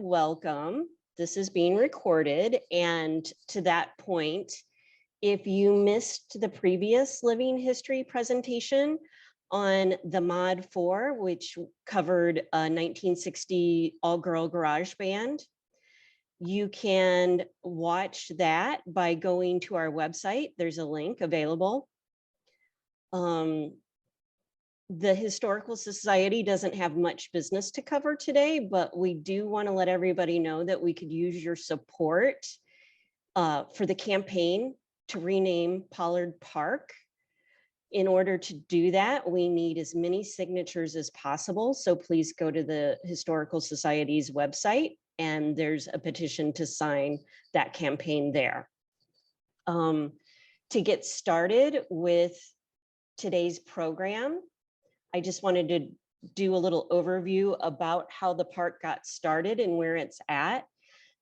welcome. This is being recorded, and to that point, if you missed the previous living history presentation on the Mod 4, which covered a 1960 all-girl garage band, you can watch that by going to our website. There's a link available. The Historical Society doesn't have much business to cover today, but we do want to let everybody know that we could use your support for the campaign to rename Pollard Park. In order to do that, we need as many signatures as possible. So please go to the Historical Society's website, and there's a petition to sign that campaign there. To get started with today's program, I just wanted to do a little overview about how the park got started and where it's at.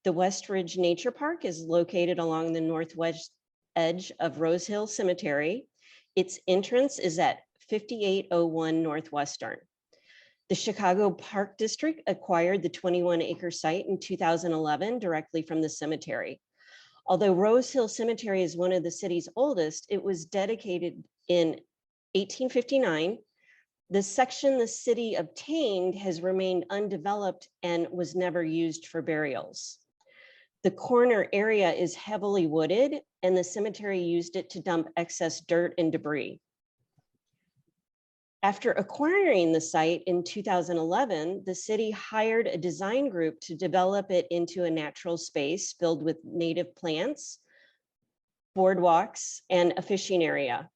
The West Ridge Nature Park is located along the northwest edge of Rose Hill Cemetery. Its entrance is at 5801 Northwestern. The Chicago Park District acquired the 21-acre site in 2011 directly from the cemetery. Although Rose Hill Cemetery is one of the city's oldest, it was dedicated in 1859. The section the city obtained has remained undeveloped and was never used for burials. The corner area is heavily wooded, and the cemetery used it to dump excess dirt and debris. After acquiring the site in 2011, the city hired a design group to develop it into a natural space filled with native plants, boardwalks, and a fishing area.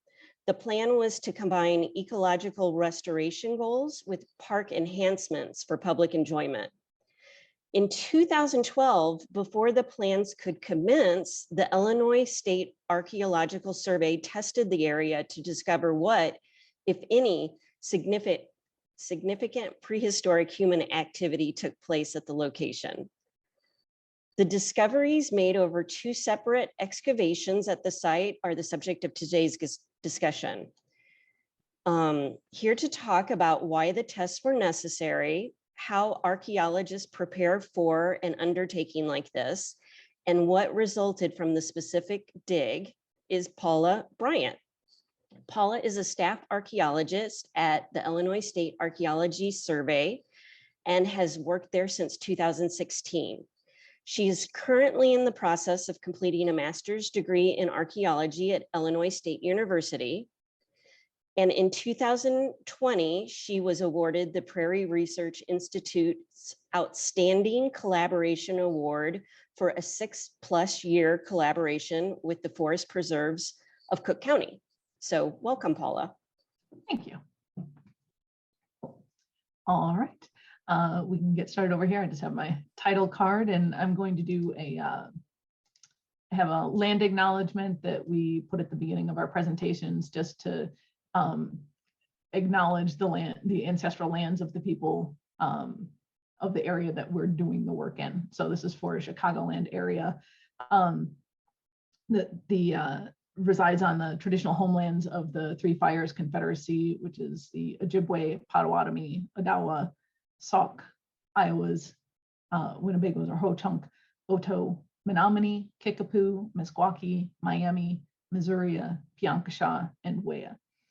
The plan was to combine ecological restoration goals with park enhancements for public enjoyment. In 2012, before the plans could commence, the Illinois State Archeological Survey tested the area to discover what, if any, significant prehistoric human activity took place at the location. The discoveries made over 2 separate excavations at the site are the subject of today's discussion. Here to talk about why the tests were necessary, how archaeologists prepare for an undertaking like this, and what resulted from the specific dig is Paula Bryant. Paula is a staff archaeologist at the Illinois State Archeological Survey and has worked there since 2016. She is currently in the process of completing a master's degree in archaeology at Illinois State University. And in 2020, she was awarded the Prairie Research Institute's Outstanding Collaboration Award for a 6+ year collaboration with the Forest Preserves of Cook County. So welcome, Paula. Thank you. All right. We can get started over here. I just have my title card, and I'm going to do have a land acknowledgement that we put at the beginning of our presentations, just to acknowledge the ancestral lands of the people of the area that we're doing the work in. So this is for a Chicagoland area that resides on the traditional homelands of the Three Fires Confederacy, which is the Ojibwe, Potawatomi, Odawa, Sauk, Iowas, Winnebagos or Ho-Chunk, Oto, Menominee, Kickapoo, Meskwaki, Miami, Missouri, Piankashaw, and Wea.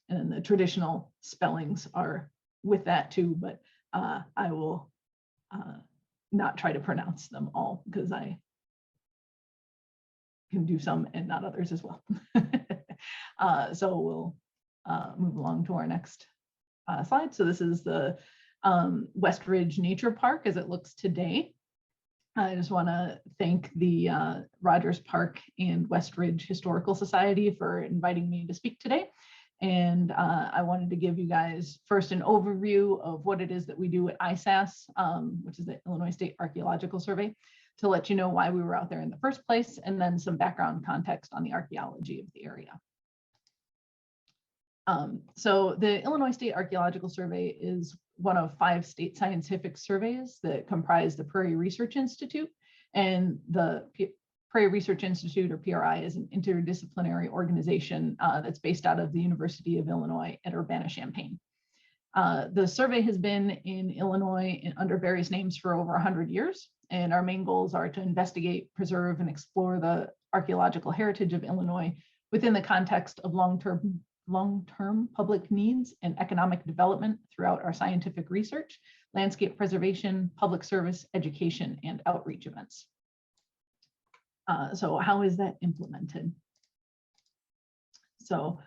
And then the traditional spellings are with that too, but I will not try to pronounce them all because I can do some and not others as well. So we'll move along to our next slide. So this is the West Ridge Nature Park as it looks today. I just want to thank the Rogers Park and West Ridge Historical Society for inviting me to speak today. And I wanted to give you guys first an overview of what it is that we do at ISAS, which is the Illinois State Archeological Survey, to let you know why we were out there in the first place, and then some background context on the archaeology of the area. So the Illinois State Archeological Survey is one of 5 state scientific surveys that comprise the Prairie Research Institute, and the Prairie Research Institute, or PRI, is an interdisciplinary organization that's based out of the University of Illinois at Urbana-Champaign. The survey has been in Illinois under various names for over 100 years, and our main goals are to investigate, preserve, and explore the archaeological heritage of Illinois within the context of long-term public needs and economic development throughout our scientific research, landscape preservation, public service, education, and outreach events. So how is that implemented? So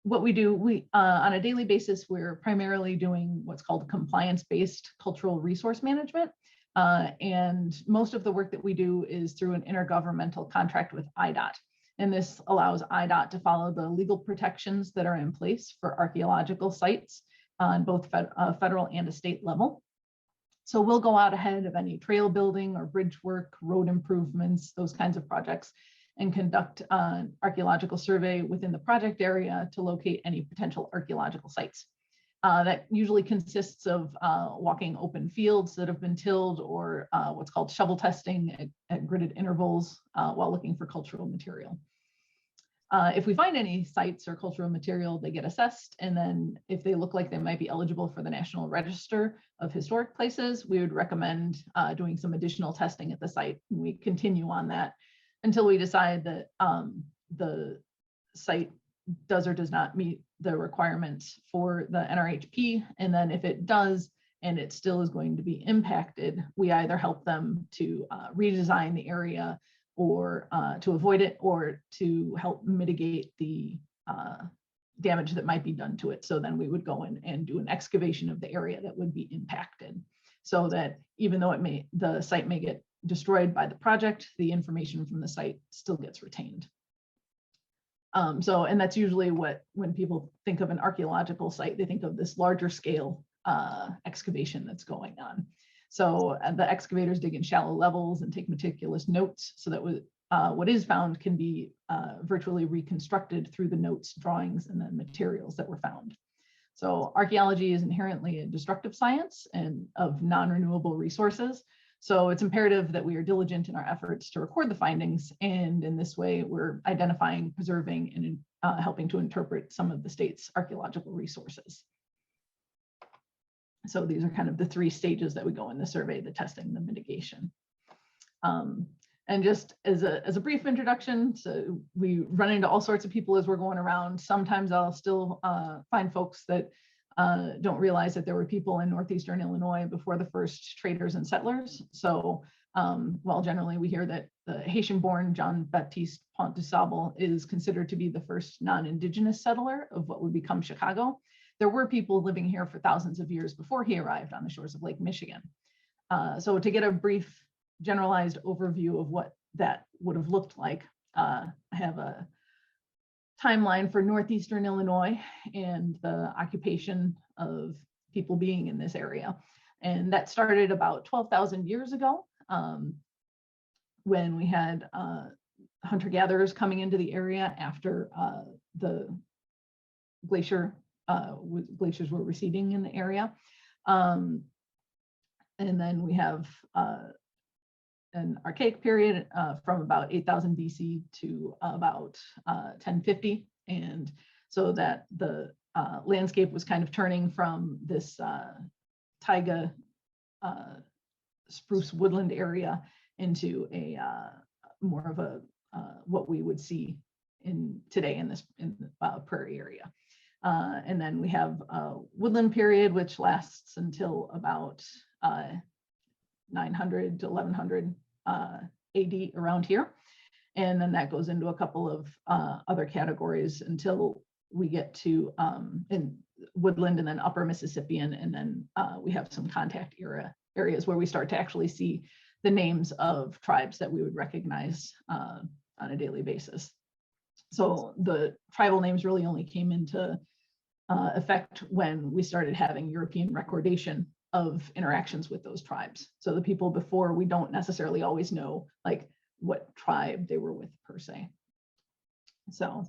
what we do, on a daily basis, we're primarily doing what's called compliance-based cultural resource management. And most of the work that we do is through an intergovernmental contract with IDOT. And this allows IDOT to follow the legal protections that are in place for archaeological sites on both federal and a state level. So we'll go out ahead of any trail building or bridge work, road improvements, those kinds of projects, and conduct an archaeological survey within the project area to locate any potential archaeological sites. That usually consists of walking open fields that have been tilled, or what's called shovel testing at gridded intervals while looking for cultural material. If we find any sites or cultural material, they get assessed, and then if they look like they might be eligible for the National Register of Historic Places, we would recommend doing some additional testing at the site. And we continue on that until we decide that the site does or does not meet the requirements for the NRHP. And then if it does, and it still is going to be impacted, we either help them to redesign the area, or to avoid it, or to help mitigate the damage that might be done to it. So then we would go in and do an excavation of the area that would be impacted, so that even though the site may get destroyed by the project, the information from the site still gets retained. And that's usually when people think of an archaeological site, they think of this larger scale excavation that's going on. So the excavators dig in shallow levels and take meticulous notes so that what is found can be virtually reconstructed through the notes, drawings, and the materials that were found. So archaeology is inherently a destructive science and of non-renewable resources. So it's imperative that we are diligent in our efforts to record the findings. And in this way, we're identifying, preserving, and helping to interpret some of the state's archaeological resources. So these are kind of the three stages that we go in the survey: the testing, the mitigation. And just as a brief introduction, so we run into all sorts of people as we're going around. Sometimes I'll still find folks that don't realize that there were people in northeastern Illinois before the first traders and settlers. So while generally we hear that the Haitian-born John Baptiste Pont du Sable is considered to be the first non-indigenous settler of what would become Chicago, there were people living here for thousands of years before he arrived on the shores of Lake Michigan. So to get a brief generalized overview of what that would have looked like, I have a timeline for northeastern Illinois and the occupation of people being in this area. And that started about 12,000 years ago, when we had hunter-gatherers coming into the area after the glaciers were receding in the area. And then we have an archaic period from about 8,000 BC to about 1050. And so that the landscape was kind of turning from this taiga spruce woodland area into a more of a what we would see today in the prairie area. And then we have a woodland period, which lasts until about 900 to 1100 AD around here. And then that goes into a couple of other categories until we get to in woodland, and then upper Mississippian. And then we have some contact era areas where we start to actually see the names of tribes that we would recognize on a daily basis. So the tribal names really only came into effect when we started having European recordation of interactions with those tribes. So the people before, we don't necessarily always know like what tribe they were with per se. So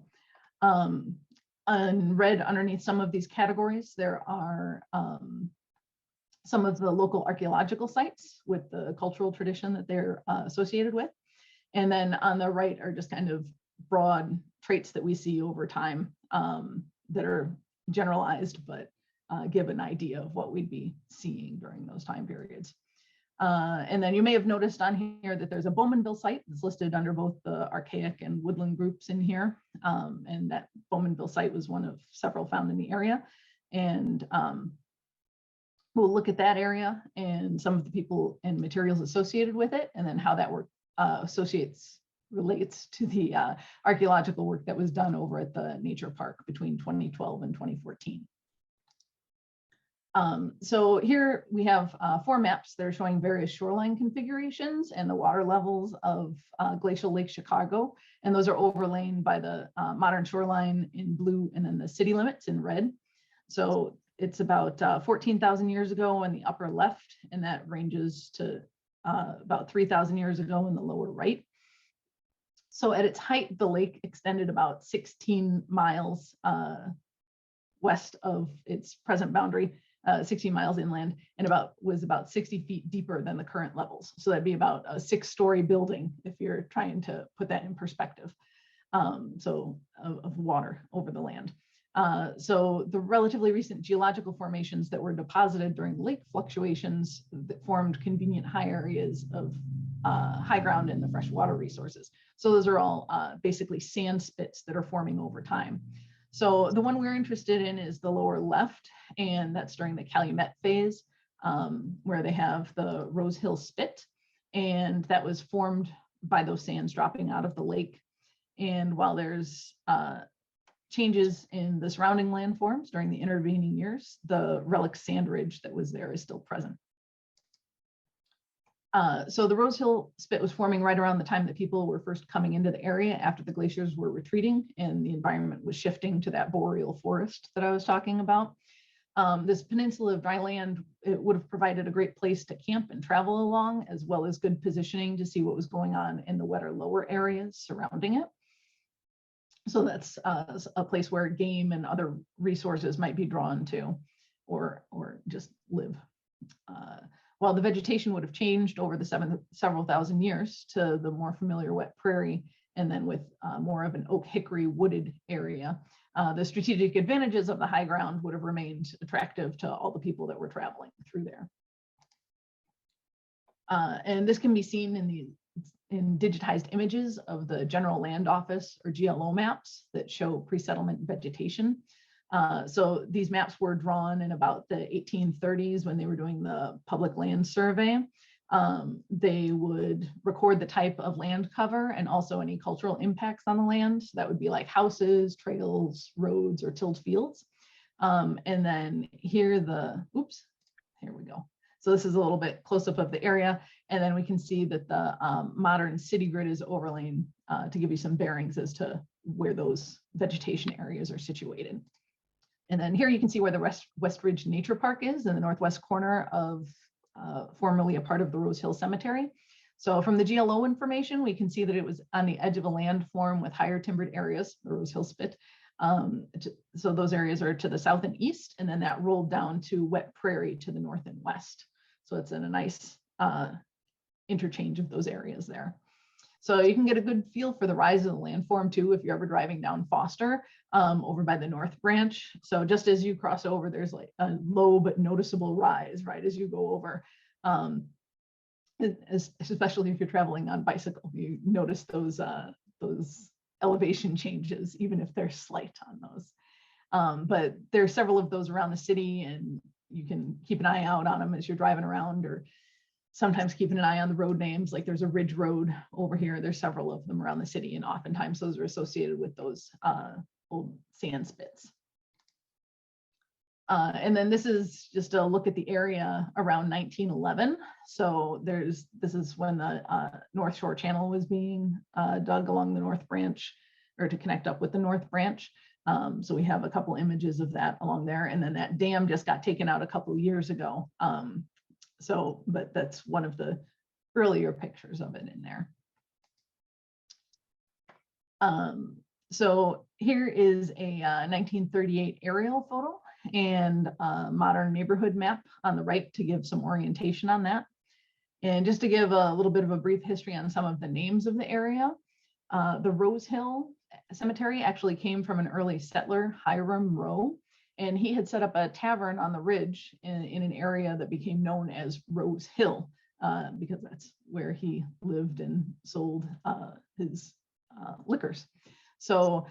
in red underneath some of these categories, there are some of the local archaeological sites with the cultural tradition that they're associated with. And then on the right are just kind of broad traits that we see over time that are generalized, but give an idea of what we'd be seeing during those time periods. And then you may have noticed on here that there's a Bowmanville site that's listed under both the archaic and woodland groups in here. And that Bowmanville site was one of several found in the area. And we'll look at that area and some of the people and materials associated with it, and then how that work relates to the archaeological work that was done over at the nature park between 2012 and 2014. So here we have 4 maps that are showing various shoreline configurations and the water levels of glacial Lake Chicago. And those are overlain by the modern shoreline in blue and then the city limits in red. So it's about 14,000 years ago in the upper left, and that ranges to about 3,000 years ago in the lower right. So at its height, the lake extended about 16 miles west of its present boundary, 16 miles inland, and was about 60 feet deeper than the current levels. So that'd be about a 6-story building if you're trying to put that in perspective. So of water over the land. So the relatively recent geological formations that were deposited during lake fluctuations that formed convenient high areas of high ground in the freshwater resources. So those are all basically sand spits that are forming over time. So the one we're interested in is the lower left, and that's during the Calumet phase, where they have the Rose Hill Spit, and that was formed by those sands dropping out of the lake. And while there's changes in the surrounding landforms during the intervening years, the relic sand ridge that was there is still present. So the Rose Hill Spit was forming right around the time that people were first coming into the area after the glaciers were retreating and the environment was shifting to that boreal forest that I was talking about. This peninsula of dry land, it would have provided a great place to camp and travel along, as well as good positioning to see what was going on in the wetter lower areas surrounding it. So that's a place where game and other resources might be drawn to, or just live. While the vegetation would have changed over the several thousand years to the more familiar wet prairie, and then with more of an oak hickory wooded area, the strategic advantages of the high ground would have remained attractive to all the people that were traveling through there. And this can be seen in digitized images of the General Land Office or GLO maps that show pre-settlement vegetation. So these maps were drawn in about the 1830s when they were doing the public land survey. They would record the type of land cover and also any cultural impacts on the land. So that would be like houses, trails, roads, or tilled fields. And then here here we go. So this is a little bit close up of the area. And then we can see that the modern city grid is overlain to give you some bearings as to where those vegetation areas are situated. And then here you can see where the West Ridge Nature Park is in the northwest corner of formerly a part of the Rose Hill Cemetery. So from the GLO information, we can see that it was on the edge of a landform with higher timbered areas, the Rose Hill Spit. So those areas are to the south and east, and then that rolled down to wet prairie to the north and west. So it's in a nice interchange of those areas there. So you can get a good feel for the rise of the landform too if you're ever driving down Foster over by the North Branch. So just as you cross over, there's like a low but noticeable rise right as you go over. Especially if you're traveling on bicycle, you notice those elevation changes, even if they're slight on those. But there are several of those around the city, and you can keep an eye out on them as you're driving around, or sometimes keeping an eye on the road names. Like there's a Ridge Road over here. There's several of them around the city, and oftentimes those are associated with those old sand spits. And then this is just a look at the area around 1911. So this is when the North Shore Channel was being dug along the North Branch, or to connect up with the North Branch. So we have a couple images of that along there. And then that dam just got taken out a couple of years ago. But that's one of the earlier pictures of it in there. So here is a 1938 aerial photo and a modern neighborhood map on the right to give some orientation on that. And just to give a little bit of a brief history on some of the names of the area, the Rose Hill Cemetery actually came from an early settler, Hiram Rowe, And he had set up a tavern on the ridge in an area that became known as Rose Hill, because that's where he lived and sold his liquors. So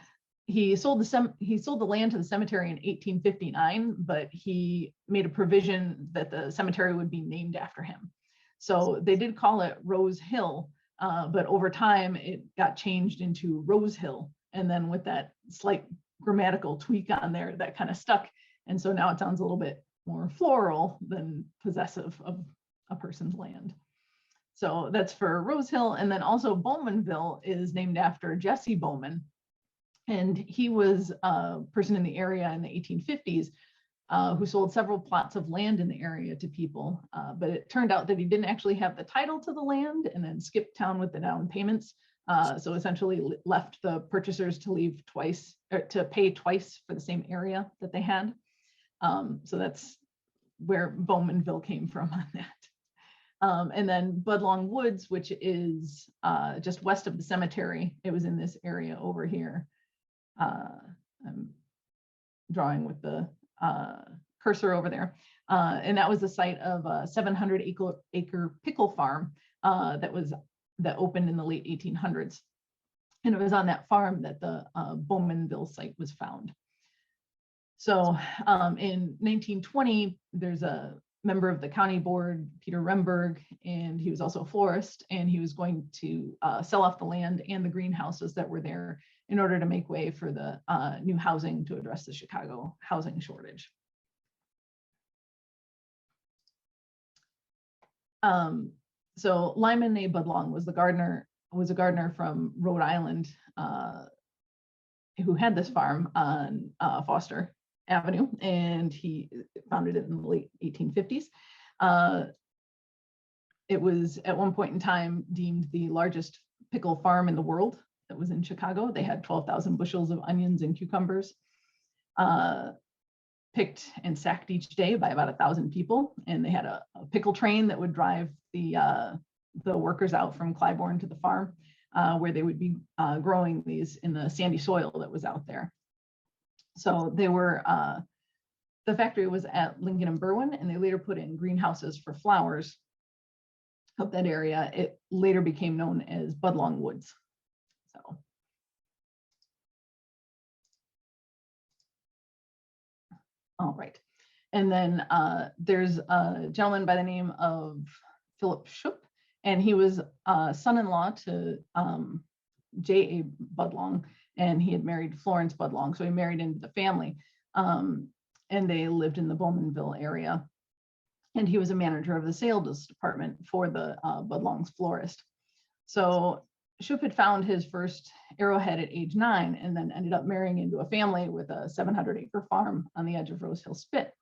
he sold the land to the cemetery in 1859, but he made a provision that the cemetery would be named after him. So they did call it Rose Hill, but over time it got changed into Rose Hill. And then with that slight grammatical tweak on there, that kind of stuck. And so now it sounds a little bit more floral than possessive of a person's land. So that's for Rose Hill. And then also Bowmanville is named after Jesse Bowman. And he was a person in the area in the 1850s who sold several plots of land in the area to people. But it turned out that he didn't actually have the title to the land and then skipped town with the down payments. So essentially left the purchasers to leave twice, or to pay twice for the same area that they had. So that's where Bowmanville came from on that. And then Budlong Woods, which is just west of the cemetery. It was in this area over here. I'm drawing with the cursor over there. And that was the site of a 700-acre pickle farm that opened in the late 1800s. And it was on that farm that the Bowmanville site was found. So in 1920, there's a member of the county board, Peter Remberg, and he was also a florist, and he was going to sell off the land and the greenhouses that were there in order to make way for the new housing to address the Chicago housing shortage. So Lyman A. Budlong was a gardener from Rhode Island who had this farm on Foster Avenue, and he founded it in the late 1850s. It was at one point in time deemed the largest pickle farm in the world that was in Chicago. They had 12,000 bushels of onions and cucumbers picked and sacked each day by about 1,000 people. And they had a pickle train that would drive the workers out from Clybourne to the farm, where they would be growing these in the sandy soil that was out there. So they were, the factory was at Lincoln and Berwyn, and they later put in greenhouses for flowers of that area. It later became known as Budlong Woods. So. All right. And then there's a gentleman by the name of Philip Schupp, and he was son-in-law to J.A. Budlong, and he had married Florence Budlong, so he married into the family, and they lived in the Bowmanville area. And he was a manager of the sales department for the Budlong's florist. So Schupp had found his first arrowhead at age 9, and then ended up marrying into a family with a 700-acre farm on the edge of Rose Hill Spit.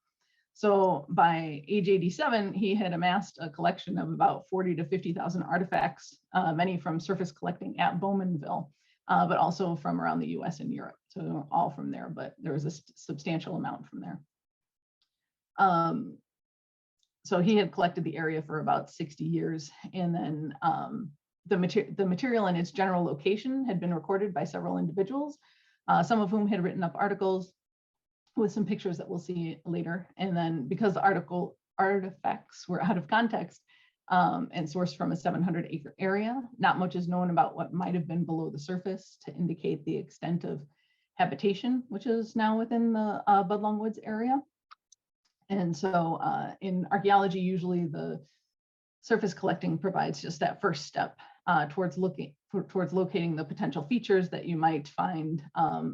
So by age 87, he had amassed a collection of about 40 to 50,000 artifacts, many from surface collecting at Bowmanville, but also from around the US and Europe. So they weren't all from there, but there was a substantial amount from there. So he had collected the area for about 60 years, and then the material and its general location had been recorded by several individuals, some of whom had written up articles with some pictures that we'll see later. And then because the artifacts were out of context and sourced from a 700-acre area, not much is known about what might have been below the surface to indicate the extent of habitation, which is now within the Budlong Woods area. And so in archaeology, usually the surface collecting provides just that first step towards locating the potential features that you might find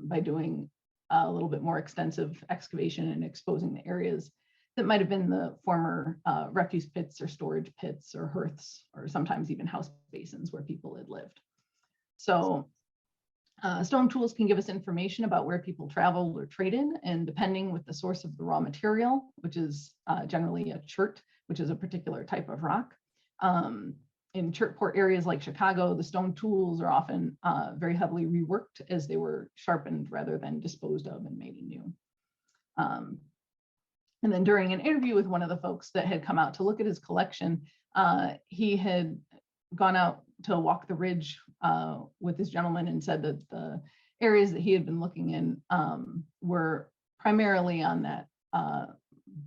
by doing a little bit more extensive excavation and exposing the areas that might have been the former refuse pits or storage pits or hearths, or sometimes even house basins where people had lived. So stone tools can give us information about where people traveled or traded, and depending with the source of the raw material, which is generally a chert, which is a particular type of rock. In chert port areas like Chicago, the stone tools are often very heavily reworked as they were sharpened rather than disposed of and made anew. And then during an interview with one of the folks that had come out to look at his collection, he had gone out to walk the ridge with this gentleman and said that the areas that he had been looking in were primarily on that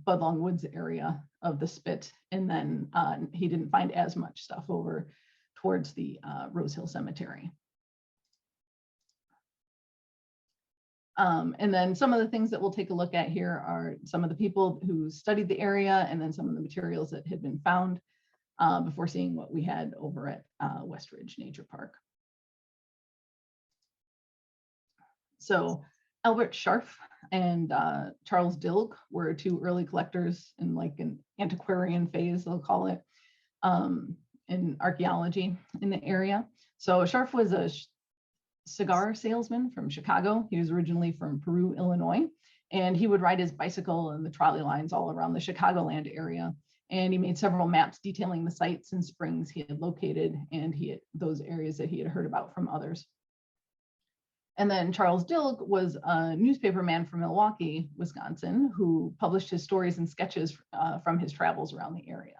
Budlong Woods area of the spit. And then he didn't find as much stuff over towards the Rose Hill Cemetery. And then some of the things that we'll take a look at here are some of the people who studied the area and then some of the materials that had been found before seeing what we had over at West Ridge Nature Park. So Albert Scharf and Charles Dilg were two early collectors in like an antiquarian phase, they'll call it, in archaeology in the area. So Scharf was a cigar salesman from Chicago. He was originally from Peru, Illinois, and he would ride his bicycle in the trolley lines all around the Chicagoland area. And he made several maps detailing the sites and springs he had located and those areas that he had heard about from others. And then Charles Dilg was a newspaper man from Milwaukee, Wisconsin, who published his stories and sketches from his travels around the area.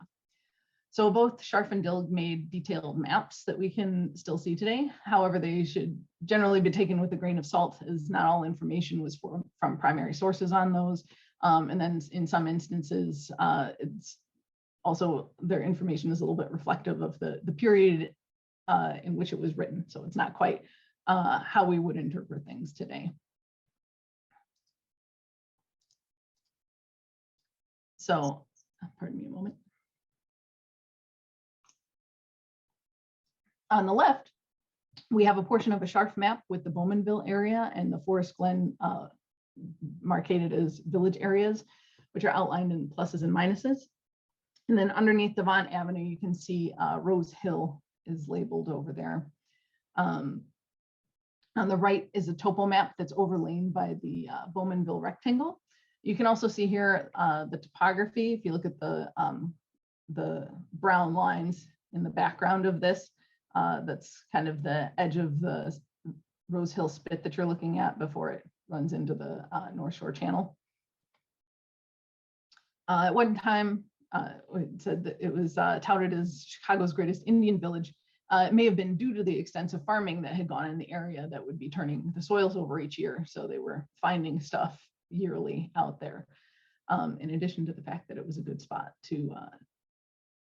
So both Scharf and Dilg made detailed maps that we can still see today. However, they should generally be taken with a grain of salt, as not all information was from primary sources on those. And then in some instances, it's also their information is a little bit reflective of the period in which it was written. So it's not quite how we would interpret things today. So, pardon me a moment. On the left, we have a portion of a Scharf map with the Bowmanville area and the Forest Glen marked as village areas, which are outlined in pluses and minuses. And then underneath Devon Avenue, you can see Rose Hill is labeled over there. On the right is a topo map that's overlain by the Bowmanville rectangle. You can also see here the topography. If you look at the brown lines in the background of this, that's kind of the edge of the Rose Hill spit that you're looking at before it runs into the North Shore Channel. At one time, it said that it was touted as Chicago's greatest Indian village. It may have been due to the extensive farming that had gone in the area that would be turning the soils over each year. So they were finding stuff yearly out there, in addition to the fact that it was a good spot to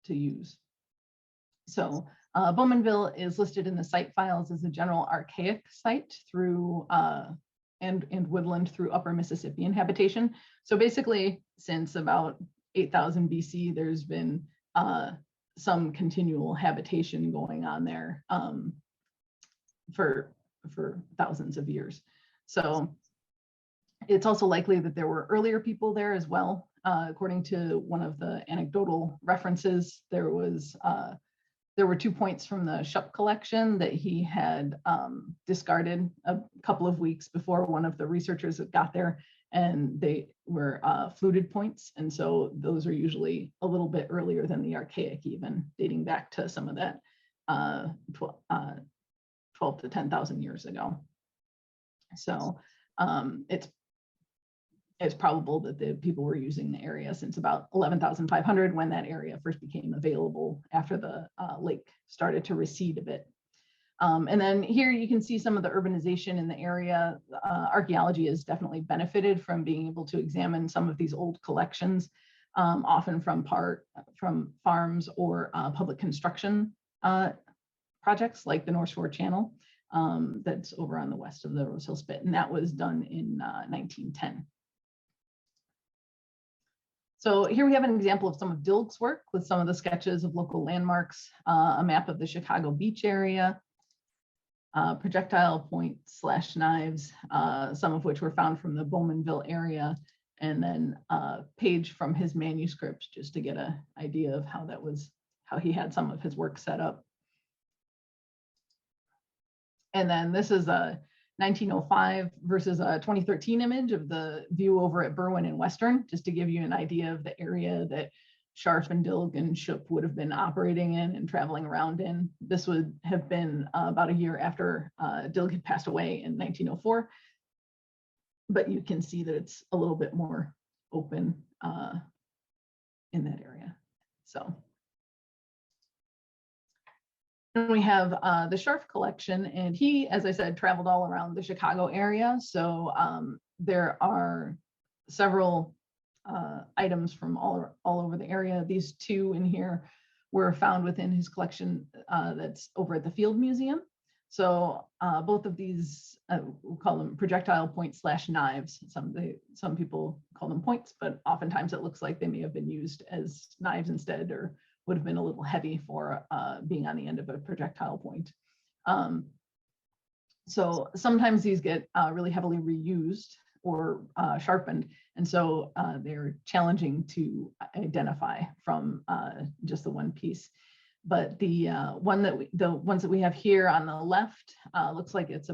use. So Bowmanville is listed in the site files as a general archaic site through and woodland through upper Mississippian habitation. So basically, since about 8,000 BC, there's been some continual habitation going on there for thousands of years. So it's also likely that there were earlier people there as well. According to one of the anecdotal references, there were 2 points from the Schupp collection that he had discarded a couple of weeks before one of the researchers that got there, and they were fluted points. And so those are usually a little bit earlier than the archaic, even dating back to some of that 12 to 10,000 years ago. So it's probable that the people were using the area since about 11,500 when that area first became available after the lake started to recede a bit. And then here you can see some of the urbanization in the area. Archaeology has definitely benefited from being able to examine some of these old collections, often from farms or public construction projects like the North Shore Channel that's over on the west of the Rose Hill Spit. And that was done in 1910. So here we have an example of some of Dilg's work with some of the sketches of local landmarks, a map of the Chicago beach area, projectile points / knives, some of which were found from the Bowmanville area, and then a page from his manuscript just to get an idea of how he had some of his work set up. And then this is a 1905 versus a 2013 image of the view over at Berwyn and Western, just to give you an idea of the area that Scharf and Dilg and Schupp would have been operating in and traveling around in. This would have been about a year after Dilg had passed away in 1904. But you can see that it's a little bit more open in that area. So. And we have the Scharf collection, and he, as I said, traveled all around the Chicago area. So there are several items from all over the area. These two in here were found within his collection that's over at the Field Museum. So both of these, we'll call them projectile point / knives. Some people call them points, but oftentimes it looks like they may have been used as knives instead, or would have been a little heavy for being on the end of a projectile point. So sometimes these get really heavily reused or sharpened, and so they're challenging to identify from just the one piece. But the ones that we have here on the left looks like it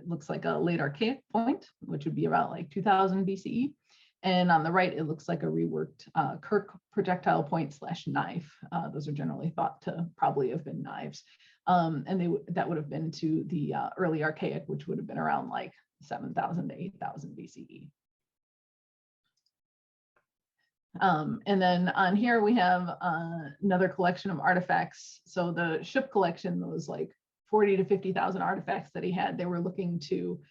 looks like a late archaic point, which would be about like 2000 BCE. And on the right, it looks like a reworked Kirk projectile point / knife. Those are generally thought to probably have been knives. And that would have been to the early archaic, which would have been around like 7000 to 8000 BCE. And then on here we have another collection of artifacts. So the Schupp collection, those like 40 to 50,000 artifacts that he had, they were looking to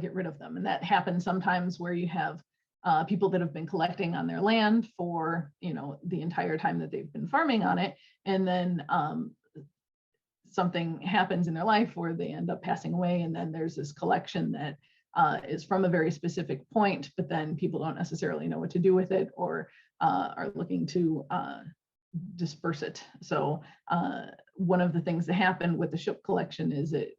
get rid of them. And that happens sometimes where you have people that have been collecting on their land for, the entire time that they've been farming on it. And then something happens in their life where they end up passing away. And then there's this collection that is from a very specific point, but then people don't necessarily know what to do with it, or are looking to disperse it. So one of the things that happened with the Schupp collection is it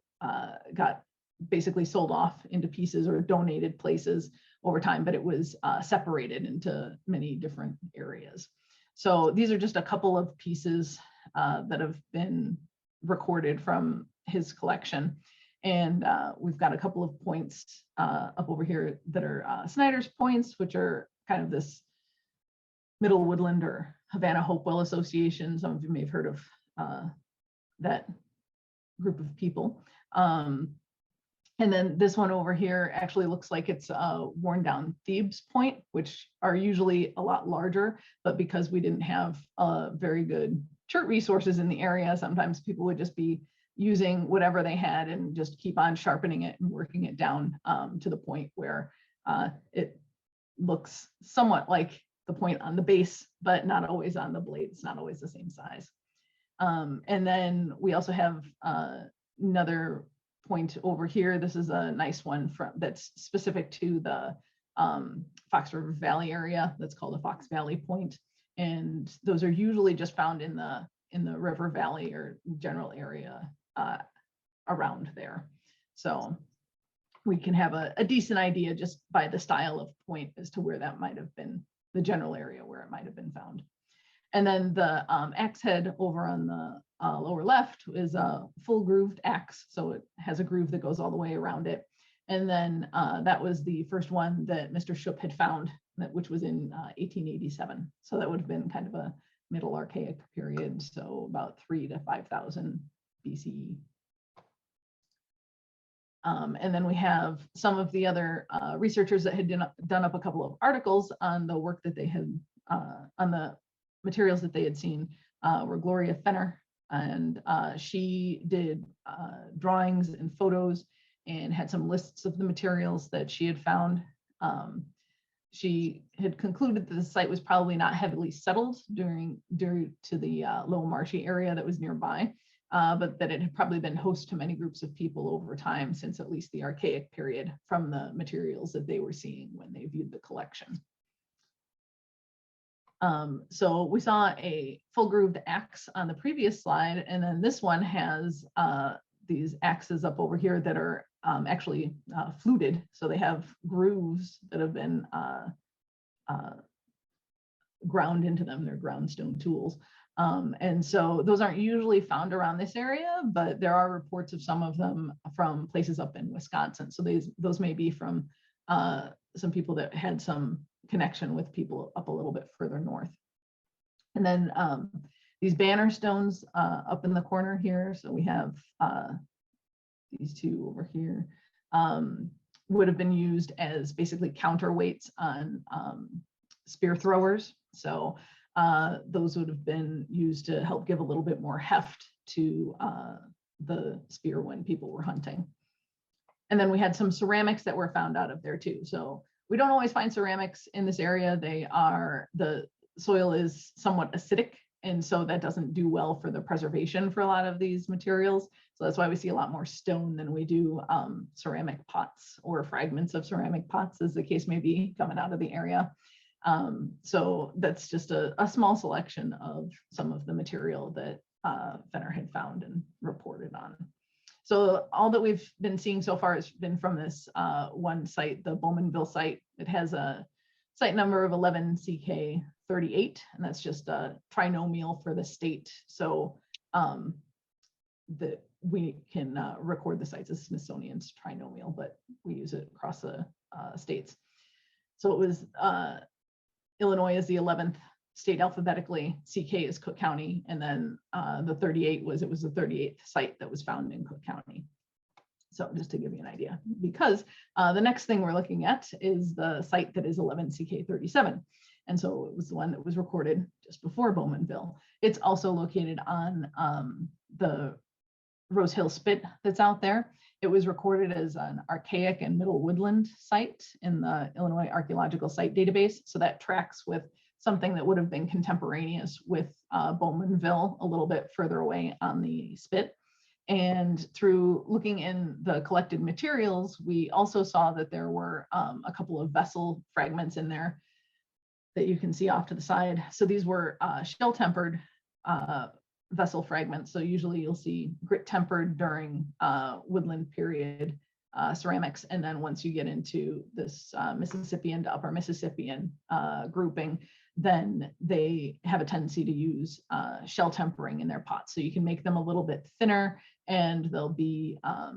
got basically sold off into pieces or donated places over time, but it was separated into many different areas. So these are just a couple of pieces that have been recorded from his collection. And we've got a couple of points up over here that are Snyder's points, which are kind of this Middle Woodland or Havana Hopewell Association. Some of you may have heard of that group of people. And then this one over here actually looks like it's a worn down Thebes point, which are usually a lot larger, but because we didn't have very good chert resources in the area, sometimes people would just be using whatever they had and just keep on sharpening it and working it down to the point where it looks somewhat like the point on the base, but not always on the blade. It's not always the same size. And then we also have another point over here. This is a nice one that's specific to the Fox River Valley area. That's called a Fox Valley point. And those are usually just found in the river valley or general area around there. So we can have a decent idea just by the style of point as to where that might have been, the general area where it might have been found. And then the axe head over on the lower left is a full grooved axe. So it has a groove that goes all the way around it. And then that was the first one that Mr. Schupp had found, which was in 1887. So that would have been kind of a Middle Archaic period. So about 3,000 to 5,000 BCE. And then we have some of the other researchers that had done up a couple of articles on the work that they had, on the materials that they had seen, were Gloria Fenner. And she did drawings and photos and had some lists of the materials that she had found. She had concluded that the site was probably not heavily settled due to the low marshy area that was nearby, but that it had probably been host to many groups of people over time since at least the Archaic period from the materials that they were seeing when they viewed the collection. So we saw a full grooved axe on the previous slide, and then this one has these axes up over here that are actually fluted. So they have grooves that have been ground into them. They're ground stone tools. And so those aren't usually found around this area, but there are reports of some of them from places up in Wisconsin. So those may be from some people that had some connection with people up a little bit further north. And then these banner stones up in the corner here. So we have these two over here, would have been used as basically counterweights on spear throwers. So those would have been used to help give a little bit more heft to the spear when people were hunting. And then we had some ceramics that were found out of there too. So We don't always find ceramics in this area. The soil is somewhat acidic, and so that doesn't do well for the preservation for a lot of these materials. So that's why we see a lot more stone than we do ceramic pots or fragments of ceramic pots, as the case may be, coming out of the area. So that's just a small selection of some of the material that Fenner had found and reported on. So all that we've been seeing so far has been from this one site, the Bowmanville site. It has a site number of 11CK38, and that's just a trinomial for the state. So that we can record the sites as Smithsonian's trinomial, but we use it across the states. So it was Illinois is the 11th state alphabetically, CK is Cook County, and then the 38 was the 38th site that was found in Cook County. So just to give you an idea, because the next thing we're looking at is the site that is 11CK37. And so it was the one that was recorded just before Bowmanville. It's also located on the Rose Hill Spit that's out there. It was recorded as an archaic and middle woodland site in the Illinois Archaeological Site Database. So that tracks with something that would have been contemporaneous with Bowmanville, a little bit further away on the Spit. And through looking in the collected materials, we also saw that there were a couple of vessel fragments in there that you can see off to the side. So these were shell tempered vessel fragments. So usually you'll see grit tempered during woodland period ceramics. And then once you get into this Mississippian to Upper Mississippian grouping, then they have a tendency to use shell tempering in their pots. So you can make them a little bit thinner, and they'll be a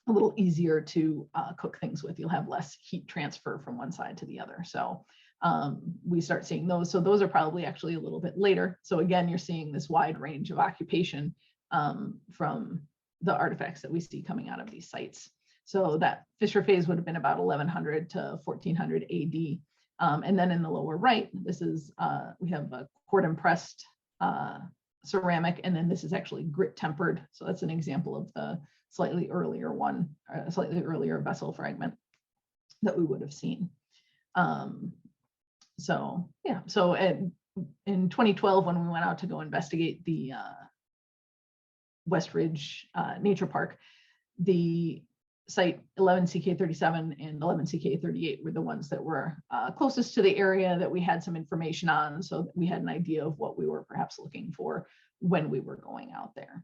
little easier to cook things with. You'll have less heat transfer from one side to the other. So we start seeing those. So those are probably actually a little bit later. So again, you're seeing this wide range of occupation from the artifacts that we see coming out of these sites. So that Fisher phase would have been about 1100 to 1400 AD. And then in the lower right, this is, we have a quartz impressed ceramic, and then this is actually grit tempered. So that's an example of the slightly earlier one, slightly earlier vessel fragment that we would have seen. So yeah, so in 2012, when we went out to go investigate the West Ridge Nature Park, the site 11CK37 and 11CK38 were the ones that were closest to the area that we had some information on, so that we had an idea of what we were perhaps looking for when we were going out there.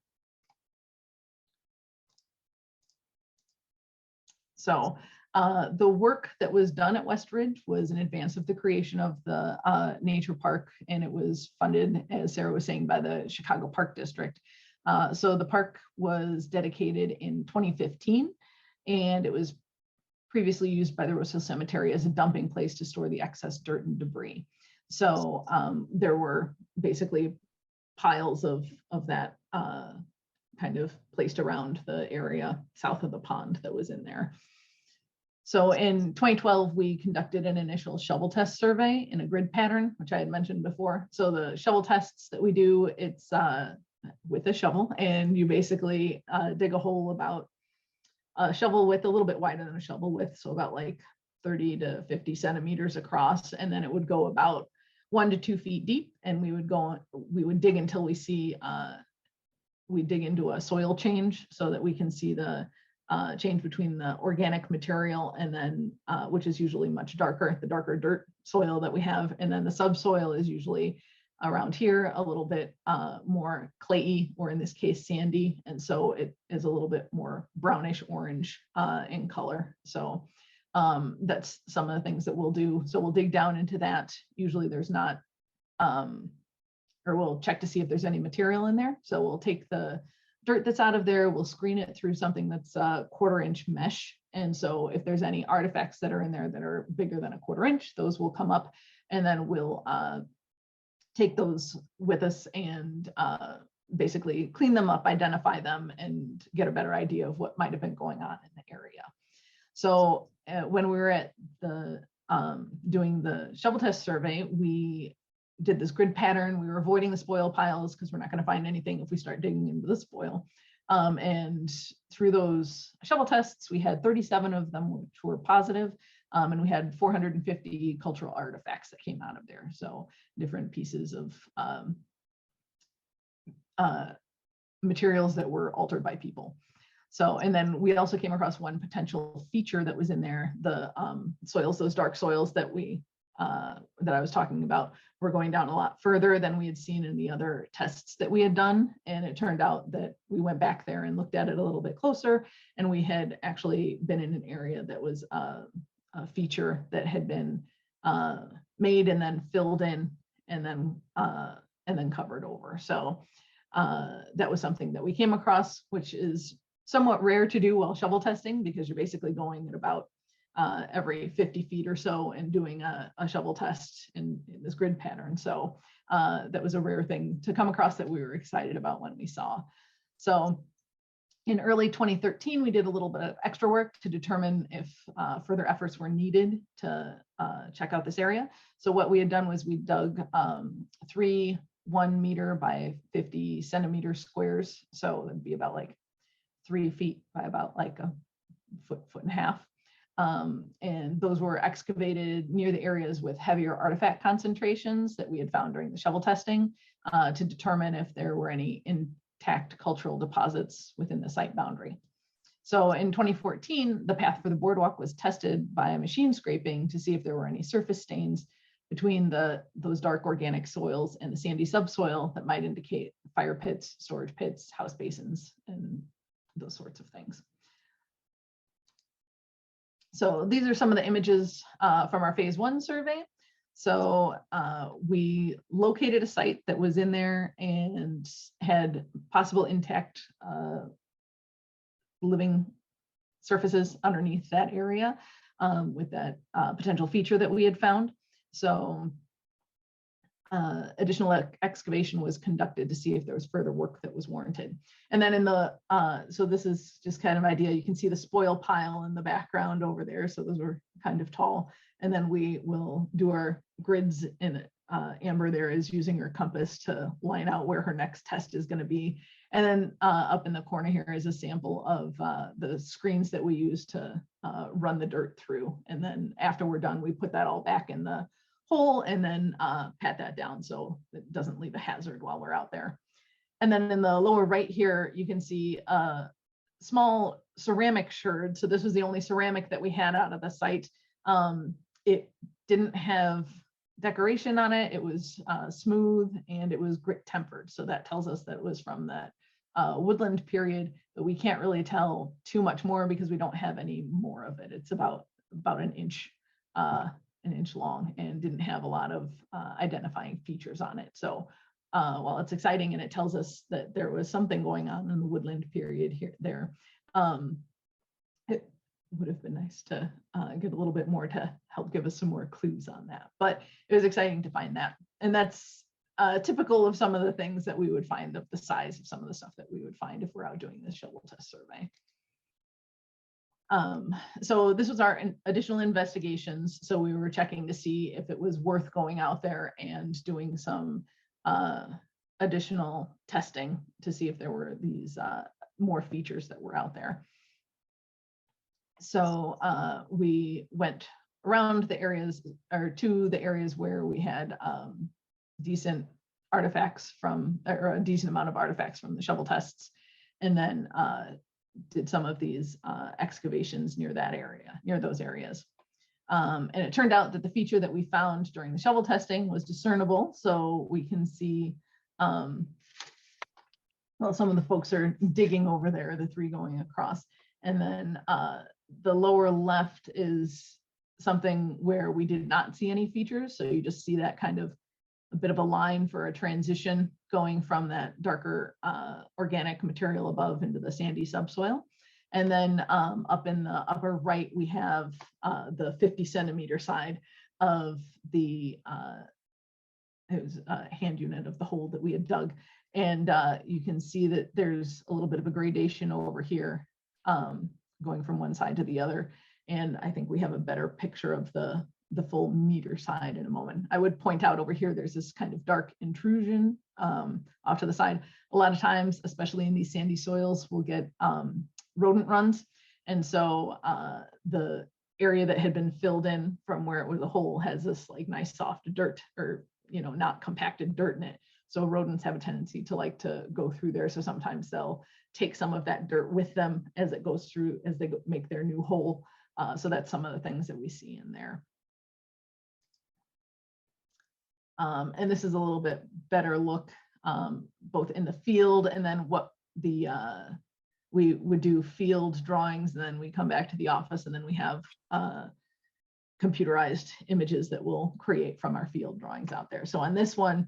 So the work that was done at West Ridge was in advance of the creation of the nature park, and it was funded, as Sarah was saying, by the Chicago Park District. So the park was dedicated in 2015, and it was previously used by the Rose Hill Cemetery as a dumping place to store the excess dirt and debris. So there were basically piles of that kind of placed around the area south of the pond that was in there. So in 2012, we conducted an initial shovel test survey in a grid pattern, which I had mentioned before. So the shovel tests that we do, it's with a shovel, and you basically dig a hole about a shovel width, a little bit wider than a shovel width, so about like 30 to 50 centimeters across, and then it would go about 1 to 2 feet deep, and we would dig until we see we dig into a soil change, so that we can see the change between the organic material and then which is usually much darker, the darker dirt soil that we have, and then the subsoil is usually around here a little bit more clayey, or in this case sandy, and so it is a little bit more brownish orange in color. So that's some of the things that we'll do. So we'll dig down into that. Usually there's not or we'll check to see if there's any material in there. So we'll take the dirt that's out of there, we'll screen it through something that's a 1/4 inch mesh, and so if there's any artifacts that are in there that are bigger than a 1/4 inch, those will come up, and then we'll take those with us and basically clean them up, identify them, and get a better idea of what might have been going on in the area. So when we were at the doing the shovel test survey, we did this grid pattern. We were avoiding the spoil piles because we're not going to find anything if we start digging into the spoil. And through those shovel tests, we had 37 of them which were positive. And we had 450 cultural artifacts that came out of there. So different pieces of materials that were altered by people. So, and then we also came across one potential feature that was in there, the soils, those dark soils that that I was talking about, were going down a lot further than we had seen in the other tests that we had done. And it turned out that we went back there and looked at it a little bit closer, and we had actually been in an area that was a feature that had been made and then filled in and then covered over. So that was something that we came across, which is somewhat rare to do while shovel testing, because you're basically going at about every 50 feet or so and doing a shovel test in this grid pattern. So that was a rare thing to come across that we were excited about when we saw. So in early 2013, we did a little bit of extra work to determine if further efforts were needed to check out this area. So what we had done was we dug 3 1 meter by 50 centimeter squares. So it'd be about like 3 feet by about like a foot and a half. And those were excavated near the areas with heavier artifact concentrations that we had found during the shovel testing to determine if there were any intact cultural deposits within the site boundary. So in 2014, the path for the boardwalk was tested by a machine scraping to see if there were any surface stains between those dark organic soils and the sandy subsoil that might indicate fire pits, storage pits, house basins, and those sorts of things. So these are some of the images from our phase 1 survey. So we located a site that was in there and had possible intact living surfaces underneath that area with that potential feature that we had found. So additional excavation was conducted to see if there was further work that was warranted. And then in the, so this is just kind of idea, you can see the spoil pile in the background over there. So those were kind of tall. And then we will do our grids in it. Amber there is using her compass to line out where her next test is going to be. And then up in the corner here is a sample of the screens that we use to run the dirt through. And then after we're done, we put that all back in the hole and then pat that down so it doesn't leave a hazard while we're out there. And then in the lower right here, you can see a small ceramic sherd. So this was the only ceramic that we had out of the site. It didn't have decoration on it. It was smooth and it was grit tempered. So that tells us that it was from that woodland period, but we can't really tell too much more because we don't have any more of it. It's about an inch long and didn't have a lot of identifying features on it. So while it's exciting and it tells us that there was something going on in the woodland period there, it would have been nice to get a little bit more to help give us some more clues on that. But it was exciting to find that. And that's typical of some of the things that we would find, of the size of some of the stuff that we would find if we're out doing this shovel test survey. So this was our additional investigations. So we were checking to see if it was worth going out there and doing some additional testing to see if there were these more features that were out there. So we went around the areas, or to the areas where we had decent artifacts from, or a decent amount of artifacts from the shovel tests, and then did some of these excavations near that area, near those areas. And it turned out that the feature that we found during the shovel testing was discernible. So we can see, well, some of the folks are digging over there, the 3 going across. And then the lower left is something where we did not see any features. So you just see that kind of a bit of a line for a transition going from that darker organic material above into the sandy subsoil. And then up in the upper right, we have the 50 centimeter side of the it was a hand unit of the hole that we had dug. And you can see that there's a little bit of a gradation over here going from one side to the other. And I think we have a better picture of the full meter side in a moment. I would point out over here, there's this kind of dark intrusion off to the side. A lot of times, especially in these sandy soils, we'll get rodent runs. And so the area that had been filled in from where it was a hole has this like nice soft dirt, or not compacted dirt in it. So rodents have a tendency to like to go through there. So sometimes they'll take some of that dirt with them as it goes through, as they make their new hole. So that's some of the things that we see in there. And this is a little bit better look, both in the field, and then what the we would do field drawings, and then we come back to the office, and then we have computerized images that we'll create from our field drawings out there. So on this one,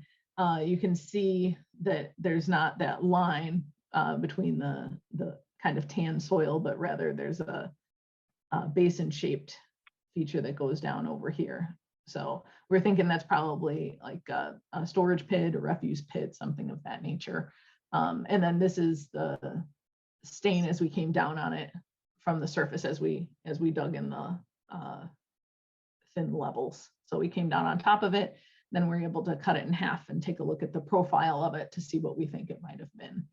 you can see that there's not that line between the kind of tan soil, but rather there's a basin shaped feature that goes down over here. So we're thinking that's probably like a storage pit or refuse pit, something of that nature. And then this is the stain as we came down on it from the surface as we dug in the thin levels. So we came down on top of it, then we're able to cut it in half and take a look at the profile of it to see what we think it might have been.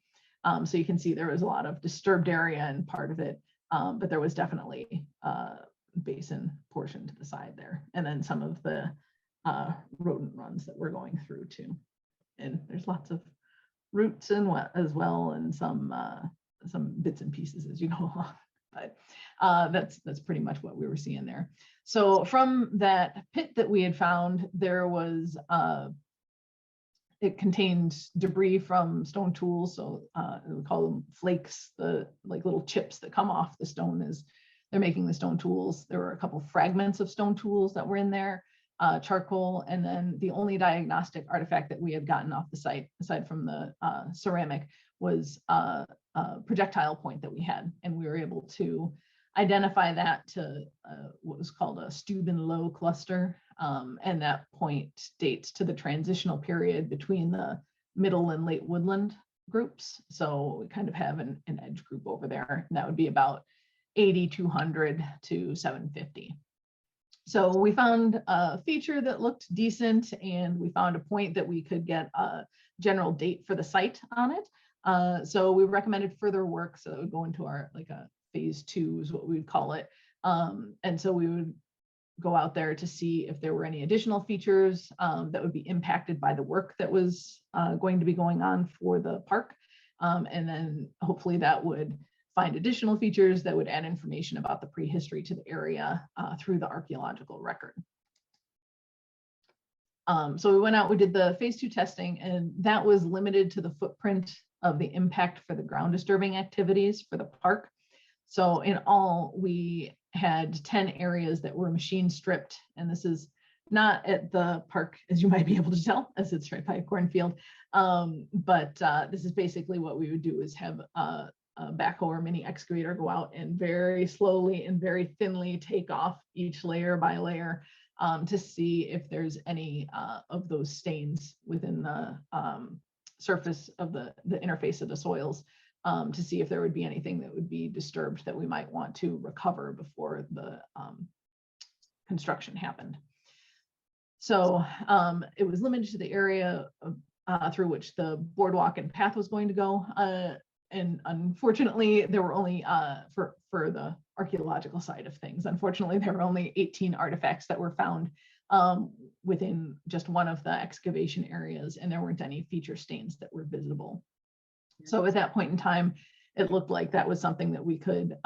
So you can see there was a lot of disturbed area in part of it, but there was definitely basin portion to the side there, and then some of the rodent runs that we're going through too. And there's lots of roots and what as well, and some bits and pieces as you go along. But that's pretty much what we were seeing there. So from that pit that we had found, there was it contained debris from stone tools. So we call them flakes, the like little chips that come off the stone as they're making the stone tools. There were a couple fragments of stone tools that were in there, charcoal, and then the only diagnostic artifact that we had gotten off the site, aside from the ceramic, was a projectile point that we had, and we were able to identify that to what was called a Steuben low cluster, and that point dates to the transitional period between the middle and late woodland groups. So we kind of have an edge group over there, and that would be about 8,200 to 750. So we found a feature that looked decent, and we found a point that we could get a general date for the site on it. So we recommended further work, so it would go into our like a phase 2 is what we would call it. And so we would go out there to see if there were any additional features that would be impacted by the work that was going to be going on for the park. And then hopefully that would find additional features that would add information about the prehistory to the area through the archaeological record. So we went out, we did the phase 2 testing, and that was limited to the footprint of the impact for the ground disturbing activities for the park. So in all, we had 10 areas that were machine stripped, and this is not at the park, as you might be able to tell, as it's right by a cornfield. But this is basically what we would do, is have a backhoe or mini excavator go out and very slowly and very thinly take off each layer by layer to see if there's any of those stains within the surface of the interface of the soils, to see if there would be anything that would be disturbed that we might want to recover before the construction happened. So it was limited to the area through which the boardwalk and path was going to go. And unfortunately, there were only, for the archaeological side of things, unfortunately, there were only 18 artifacts that were found within just one of the excavation areas, and there weren't any feature stains that were visible. So at that point in time, it looked like that was something that we could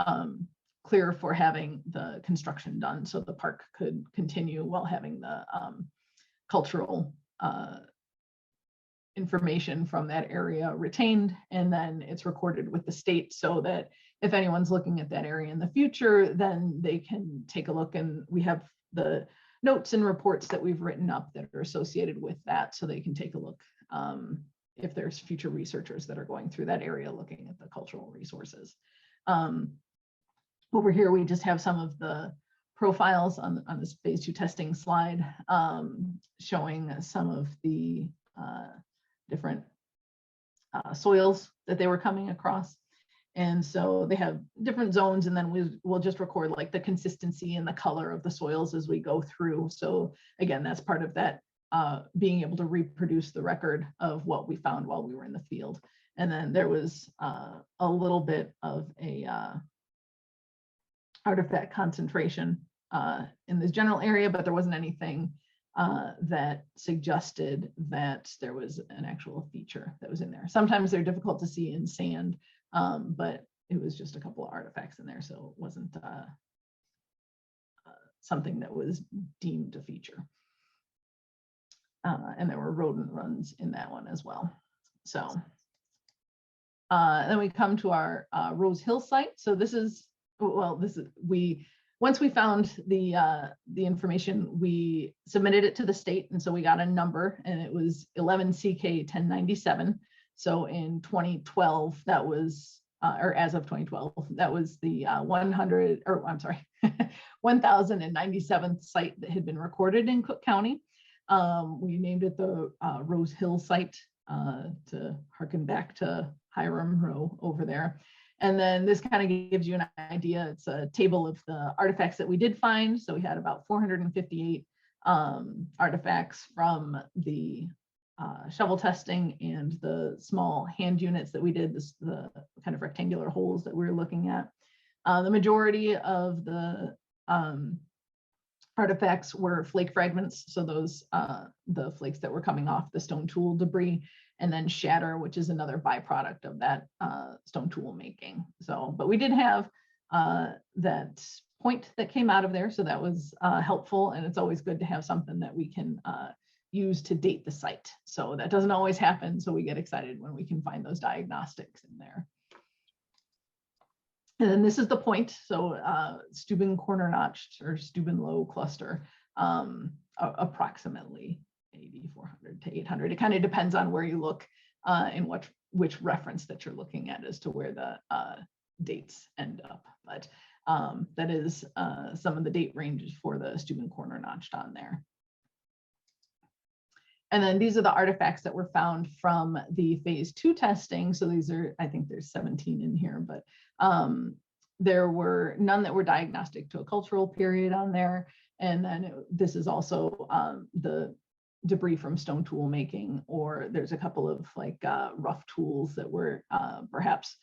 clear for having the construction done, so the park could continue while having the cultural information from that area retained, and then it's recorded with the state, so that if anyone's looking at that area in the future, then they can take a look, and we have the notes and reports that we've written up that are associated with that, so they can take a look if there's future researchers that are going through that area looking at the cultural resources. Over here, we just have some of the profiles on this phase 2 testing slide, showing some of the different soils that they were coming across. And so they have different zones, and then we'll just record like the consistency and the color of the soils as we go through. So again, that's part of that being able to reproduce the record of what we found while we were in the field. And then there was a little bit of a artifact concentration in this general area, but there wasn't anything that suggested that there was an actual feature that was in there. Sometimes they're difficult to see in sand, but it was just a couple of artifacts in there, so it wasn't something that was deemed a feature. And there were rodent runs in that one as well. So then we come to our Rose Hill site. So this is, well, once we found the information, we submitted it to the state, and so we got a number, and it was 11 CK 1097. So in 2012, that was, or as of 2012, that was the 1097th site that had been recorded in Cook County. We named it the Rose Hill site to harken back to Hiram Row over there. And then this kind of gives you an idea. It's a table of the artifacts that we did find. So we had about 458 artifacts from the shovel testing and the small hand units that we did, the kind of rectangular holes that we were looking at. The majority of the artifacts were flake fragments. So those, the flakes that were coming off the stone tool debris, and then shatter, which is another byproduct of that stone tool making. So, but we did have that point that came out of there. So that was helpful. And it's always good to have something that we can use to date the site. So that doesn't always happen. So we get excited when we can find those diagnostics in there. And then this is the point. So Steuben corner notched or Steuben low cluster, approximately 8,400 to 800. It kind of depends on where you look and which reference that you're looking at as to where the dates end up. But that is some of the date ranges for the Steuben corner notched on there. And then these are the artifacts that were found from the phase 2 testing. So these are, I think there's 17 in here, but there were none that were diagnostic to a cultural period on there. And then this is also the debris from stone tool making, or there's a couple of like rough tools that were perhaps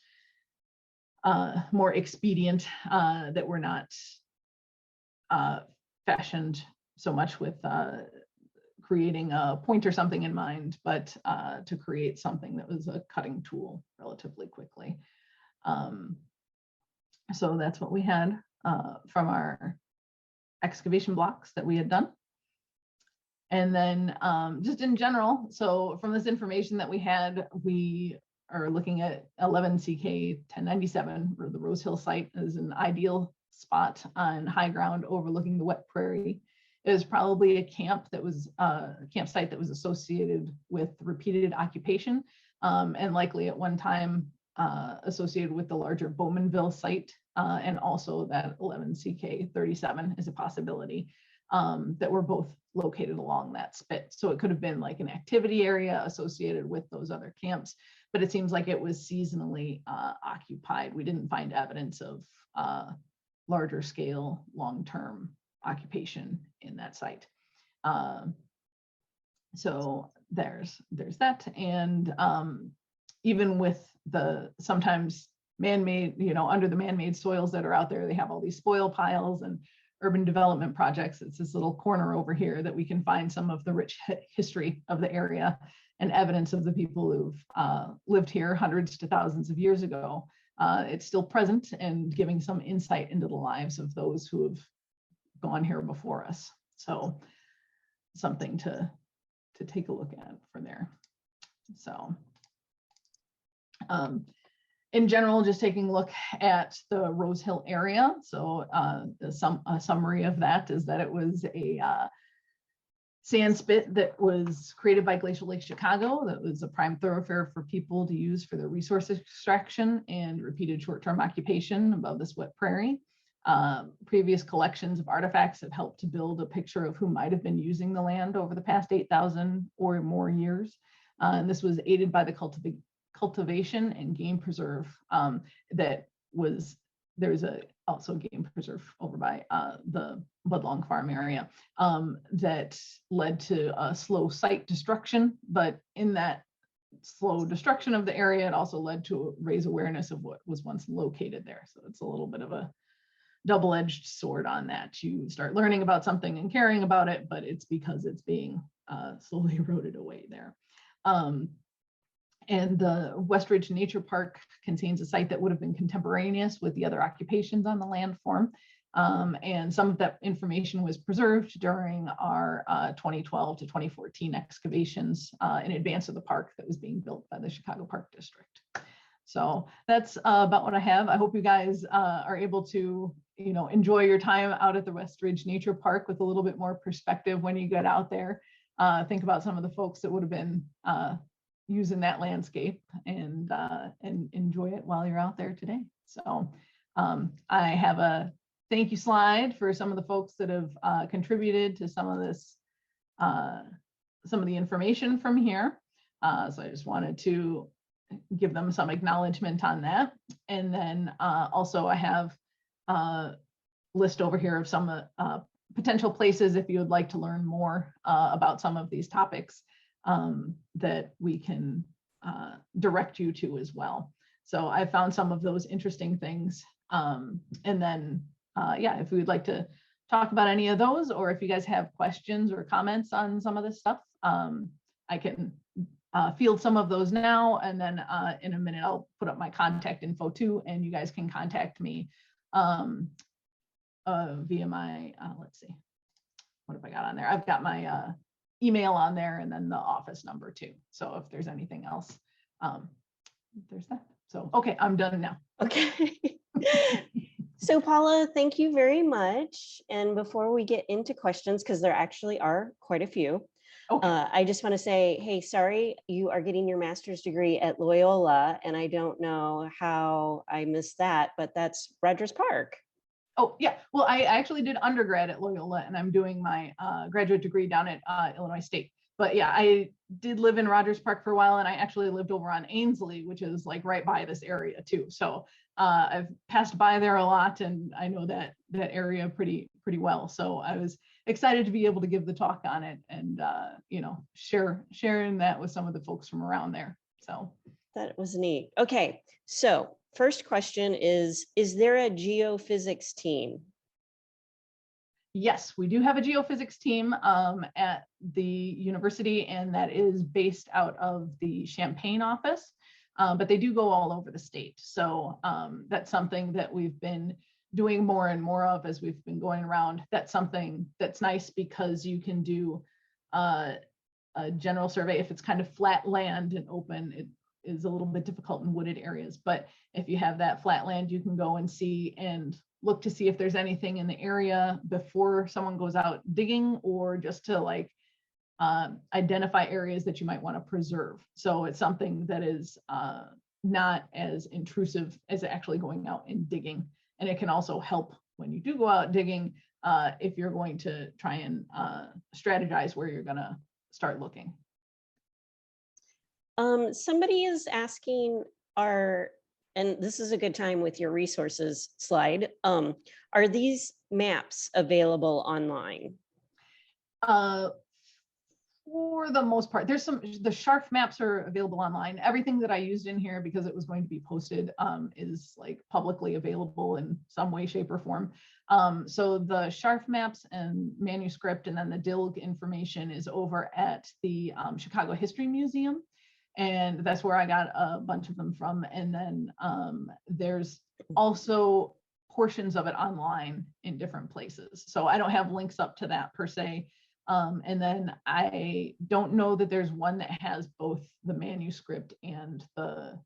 more expedient, that were not fashioned so much with creating a point or something in mind, but to create something that was a cutting tool relatively quickly. So that's what we had from our excavation blocks that we had done. And then just in general, so from this information that we had, we are looking at 11 CK 1097, or the Rose Hill site is an ideal spot on high ground overlooking the wet prairie. It was probably a camp that was a campsite that was associated with repeated occupation, and likely at one time associated with the larger Bowmanville site, and also that 11 CK 37 is a possibility, that were both located along that spit. So it could have been like an activity area associated with those other camps, but it seems like it was seasonally occupied. We didn't find evidence of larger scale, long-term occupation in that site. So there's that. And even with the sometimes man-made, under the man-made soils that are out there, they have all these spoil piles and urban development projects. It's this little corner over here that we can find some of the rich history of the area and evidence of the people who've lived here hundreds to thousands of years ago. It's still present and giving some insight into the lives of those who have gone here before us. So something to take a look at for there. So in general, just taking a look at the Rose Hill area. So a summary of that is that it was a sand spit that was created by Glacial Lake Chicago. That was a prime thoroughfare for people to use for their resource extraction and repeated short-term occupation above this wet prairie. Previous collections of artifacts have helped to build a picture of who might have been using the land over the past 8,000 or more years. And this was aided by the cultivation and game preserve there's also game preserve over by the Budlong Farm area that led to a slow site destruction, but in that slow destruction of the area, it also led to raise awareness of what was once located there. So it's a little bit of a double-edged sword on that. You start learning about something and caring about it, but it's because it's being slowly eroded away there. And the West Ridge Nature Park contains a site that would have been contemporaneous with the other occupations on the landform. And some of that information was preserved during our 2012 to 2014 excavations in advance of the park that was being built by the Chicago Park District. So that's about what I have. I hope you guys are able to, enjoy your time out at the West Ridge Nature Park with a little bit more perspective when you get out there. Think about some of the folks that would have been using that landscape and enjoy it while you're out there today. So I have a thank you slide for some of the folks that have contributed to some of this, some of the information from here. So I just wanted to give them some acknowledgement on that. And then also I have a list over here of some potential places if you would like to learn more about some of these topics that we can direct you to as well. So I found some of those interesting things. And then, yeah, if we would like to talk about any of those, or if you guys have questions or comments on some of this stuff, I can field some of those now. And then in a minute, I'll put up my contact info too, and you guys can contact me via my, let's see, what have I got on there? I've got my email on there, and then the office number too. So if there's anything else, there's that. So, okay, I'm done now. Okay. So Paula, thank you very much. And before we get into questions, because there actually are quite a few, okay. I just want to say, hey, sorry, you are getting your master's degree at Loyola, and I don't know how I missed that, but that's Rogers Park. Oh, yeah. Well, I actually did undergrad at Loyola, and I'm doing my graduate degree down at Illinois State. But yeah, I did live in Rogers Park for a while, and I actually lived over on Ainsley, which is like right by this area too. So I've passed by there a lot, and I know that area pretty well. So I was excited to be able to give the talk on it, and sharing that with some of the folks from around there. So that was neat. Okay, so first question is there a geophysics team? Yes, we do have a geophysics team at the university, and that is based out of the Champaign office, but they do go all over the state. So that's something that we've been doing more and more of as we've been going around. That's something that's nice because you can do a general survey. If it's kind of flat land and open, it is a little bit difficult in wooded areas. But if you have that flat land, you can go and see and look to see if there's anything in the area before someone goes out digging, or just to like identify areas that you might want to preserve. So it's something that is not as intrusive as actually going out and digging. And it can also help when you do go out digging if you're going to try and strategize where you're going to start looking. Somebody is asking, and this is a good time with your resources slide, are these maps available online? For the most part, the Scharf maps are available online. Everything that I used in here, because it was going to be posted, is like publicly available in some way, shape, or form. So the Scharf maps and manuscript, and then the Dilg information is over at the Chicago History Museum. And that's where I got a bunch of them from. And then there's also portions of it online in different places. So I don't have links up to that per se. And then I don't know that there's one that has both the manuscript and the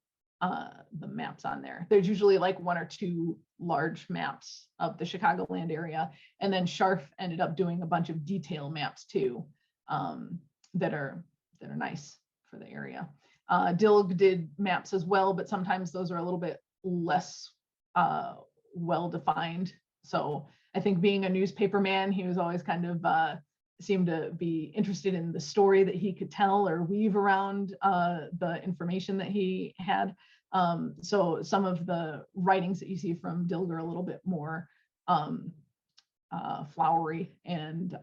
maps on there. There's usually like one or two large maps of the Chicagoland area. And then Scharf ended up doing a bunch of detail maps too, that are nice for the area. Dilg did maps as well, but sometimes those are a little bit less well defined. So I think being a newspaper man, he was always kind of seemed to be interested in the story that he could tell or weave around the information that he had. So some of the writings that you see from Dilg are a little bit more flowery and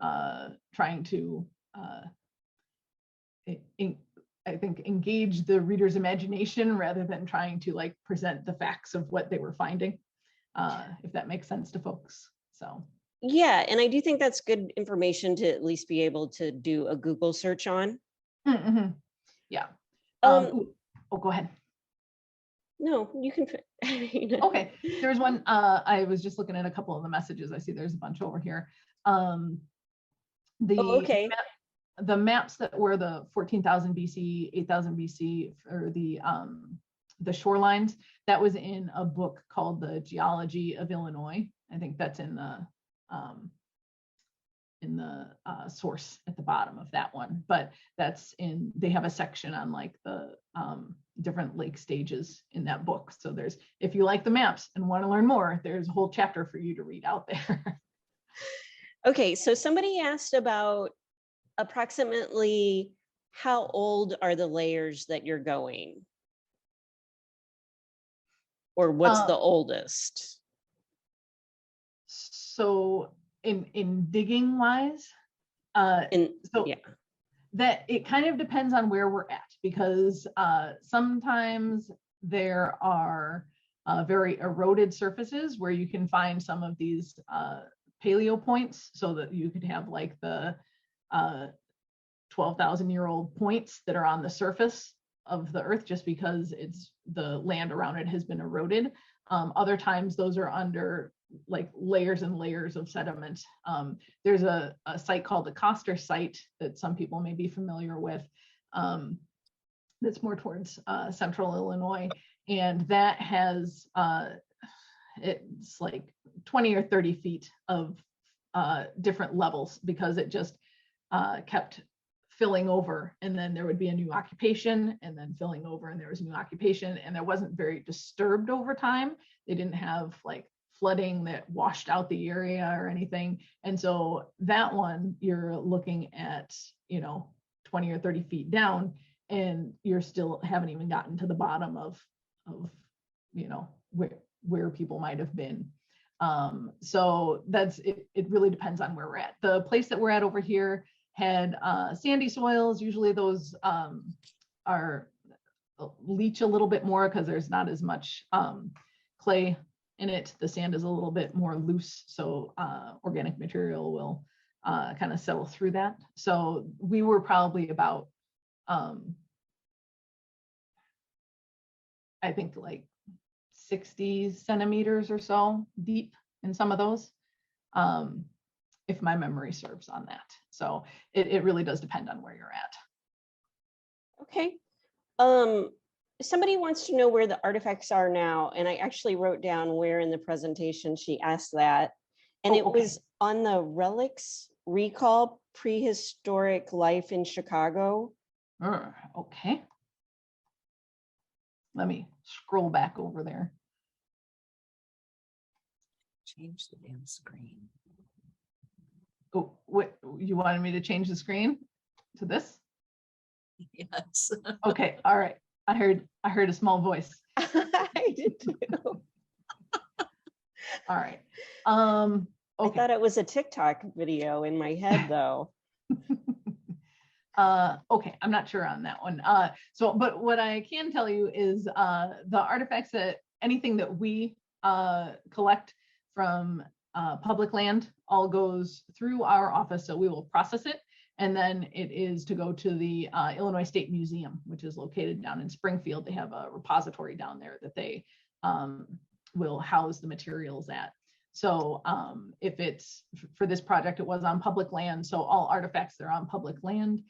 trying to I think engage the reader's imagination rather than trying to like present the facts of what they were finding. if that makes sense to folks. So. Yeah, and I do think that's good information to at least be able to do a Google search on. Mm-hmm. Yeah. Oh, go ahead. No, you can. Okay, there's one. I was just looking at a couple of the messages. I see there's a bunch over here. Okay. The maps that were the 14,000 BC, 8,000 BC, or the shorelines, that was in a book called The Geology of Illinois. I think that's in the source at the bottom of that one, but they have a section on like the different lake stages in that book. So if you like the maps and want to learn more, there's a whole chapter for you to read out there. Okay, so somebody asked about approximately how old are the layers that you're going? Or what's the oldest? So in digging wise, yeah, that it kind of depends on where we're at, because sometimes there are very eroded surfaces where you can find some of these paleo points, so that you could have like the 12,000-year-old points that are on the surface of the earth just because the land around it has been eroded. Other times those are under like layers and layers of sediment. There's a site called the Coster site that some people may be familiar with, that's more towards central Illinois, and that has it's like 20 or 30 feet of different levels, because it just kept filling over, and then there would be a new occupation, and then filling over, and there was a new occupation, and there wasn't very disturbed over time. They didn't have like flooding that washed out the area or anything. And so that one, you're looking at, 20 or 30 feet down, and you're still haven't even gotten to the bottom of where people might have been. So that's it. It really depends on where we're at. The place that we're at over here had sandy soils. Usually those are leach a little bit more because there's not as much clay in it. The sand is a little bit more loose, so organic material will kind of settle through that. So we were probably about I think like 60 centimeters or so deep in some of those, if my memory serves on that. So it really does depend on where you're at. Okay. Somebody wants to know where the artifacts are now, and I actually wrote down where in the presentation she asked that, and it was on the Relics Recall Prehistoric Life in Chicago. Okay. Let me scroll back over there. Change the damn screen. Oh, what, you wanted me to change the screen to this? Yes. Okay, all right. I heard a small voice. I did too. All right. Okay. I thought it was a TikTok video in my head though. Okay, I'm not sure on that one. But what I can tell you is the artifacts anything that we collect from public land all goes through our office, so we will process it, and then it is to go to the Illinois State Museum, which is located down in Springfield. They have a repository down there that they will house the materials at. So if it's for this project, it was on public land, so all artifacts that are on public land,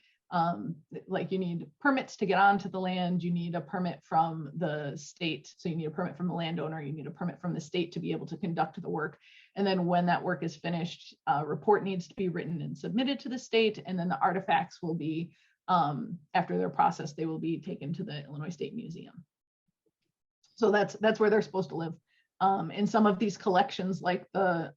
like you need permits to get onto the land, you need a permit from the state, so you need a permit from the landowner, you need a permit from the state to be able to conduct the work. And then when that work is finished, a report needs to be written and submitted to the state, and then the artifacts will be, after they're processed, they will be taken to the Illinois State Museum. So that's where they're supposed to live. In some of these collections, like the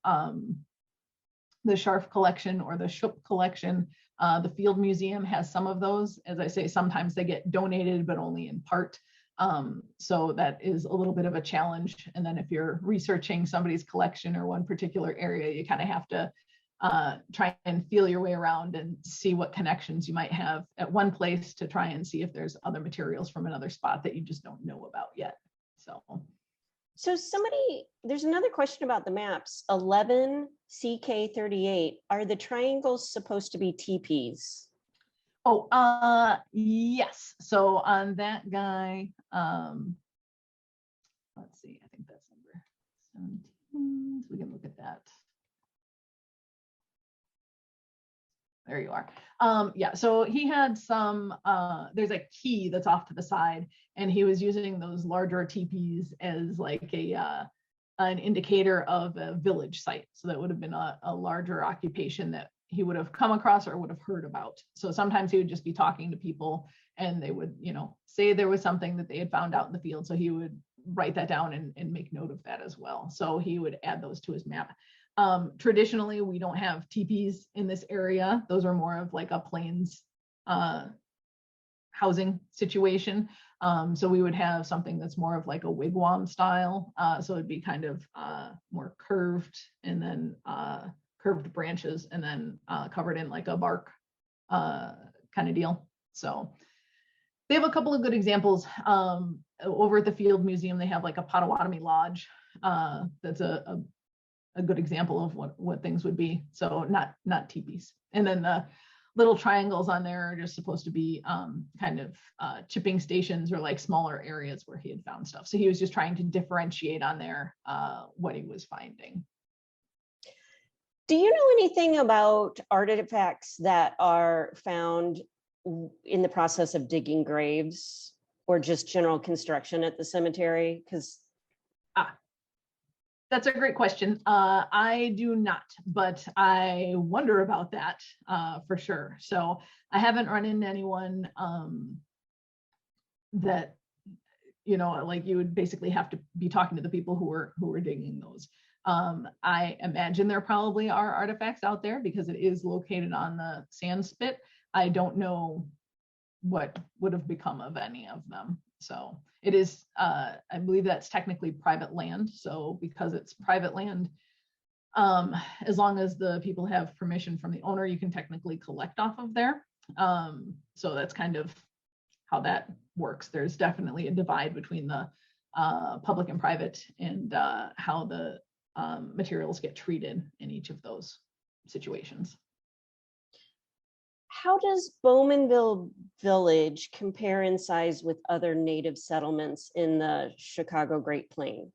Scharf collection or the Schupp collection, the Field Museum has some of those. As I say, sometimes they get donated, but only in part. So that is a little bit of a challenge. And then if you're researching somebody's collection or one particular area, you kind of have to try and feel your way around and see what connections you might have at one place to try and see if there's other materials from another spot that you just don't know about yet. So. So there's another question about the maps. 11 CK38, are the triangles supposed to be teepees? Oh, yes. So on that guy, let's see, I think that's number 17. So we can look at that. There you are. Yeah, so he had some, there's a key that's off to the side, and he was using those larger teepees as like an indicator of a village site. So that would have been a larger occupation that he would have come across or would have heard about. So sometimes he would just be talking to people and they would, you know, say there was something that they had found out in the field. So he would write that down and make note of that as well. So he would add those to his map. Traditionally, we don't have teepees in this area. Those are more of like a plains housing situation. So we would have something that's more of like a wigwam style. So it'd be kind of more curved and then curved branches and then covered in like a bark kind of deal. So they have a couple of good examples. Over at the Field Museum, they have like a Potawatomi Lodge. That's a good example of what things would be. So not teepees. And then the little triangles on there are just supposed to be kind of chipping stations or like smaller areas where he had found stuff. So he was just trying to differentiate on there what he was finding. Do you know anything about artifacts that are found in the process of digging graves or just general construction at the cemetery? Because that's a great question. I do not, but I wonder about that for sure. So I haven't run into anyone that, you know, like you would basically have to be talking to the people who were digging those. I imagine there probably are artifacts out there because it is located on the sand spit. I don't know what would have become of any of them. So it is, I believe that's technically private land. So because it's private land, as long as the people have permission from the owner, you can technically collect off of there. So that's kind of how that works. There's definitely a divide between the public and private and how the materials get treated in each of those situations. How does Bowmanville Village compare in size with other native settlements in the Chicago Great Plain?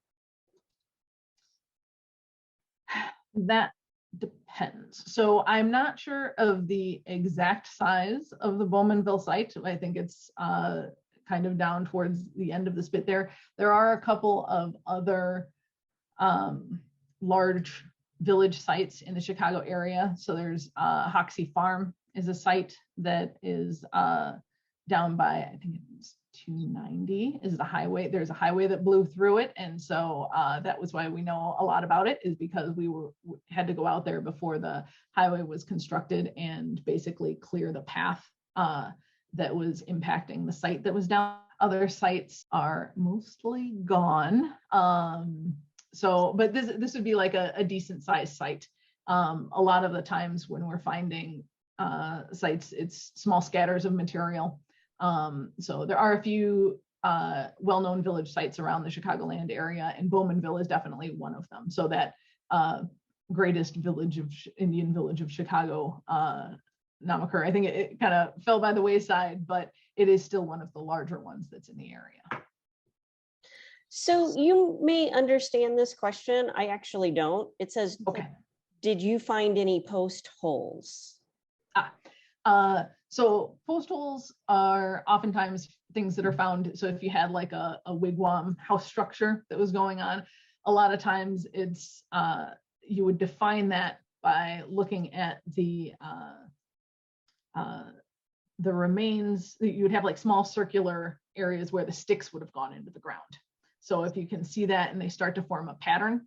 That depends. So I'm not sure of the exact size of the Bowmanville site. I think it's kind of down towards the end of the spit there. There are a couple of other large village sites in the Chicago area. So there's Hoxie Farm is a site that is down by, I think it's 290 is the highway. There's a highway that blew through it. And so that was why we know a lot about it, is because we had to go out there before the highway was constructed and basically clear the path that was impacting the site that was down. Other sites are mostly gone. But this would be like a decent sized site. A lot of the times when we're finding sites, it's small scatters of material. So there are a few well-known village sites around the Chicagoland area, and Bowmanville is definitely one of them. So that greatest Indian village of Chicago, Namaker, I think it kind of fell by the wayside, but it is still one of the larger ones that's in the area. So you may understand this question. I actually don't. It says, okay, did you find any post holes? So post holes are oftentimes things that are found. So if you had like a wigwam house structure that was going on, a lot of times it's you would define that by looking at the remains. You would have like small circular areas where the sticks would have gone into the ground. So if you can see that and they start to form a pattern,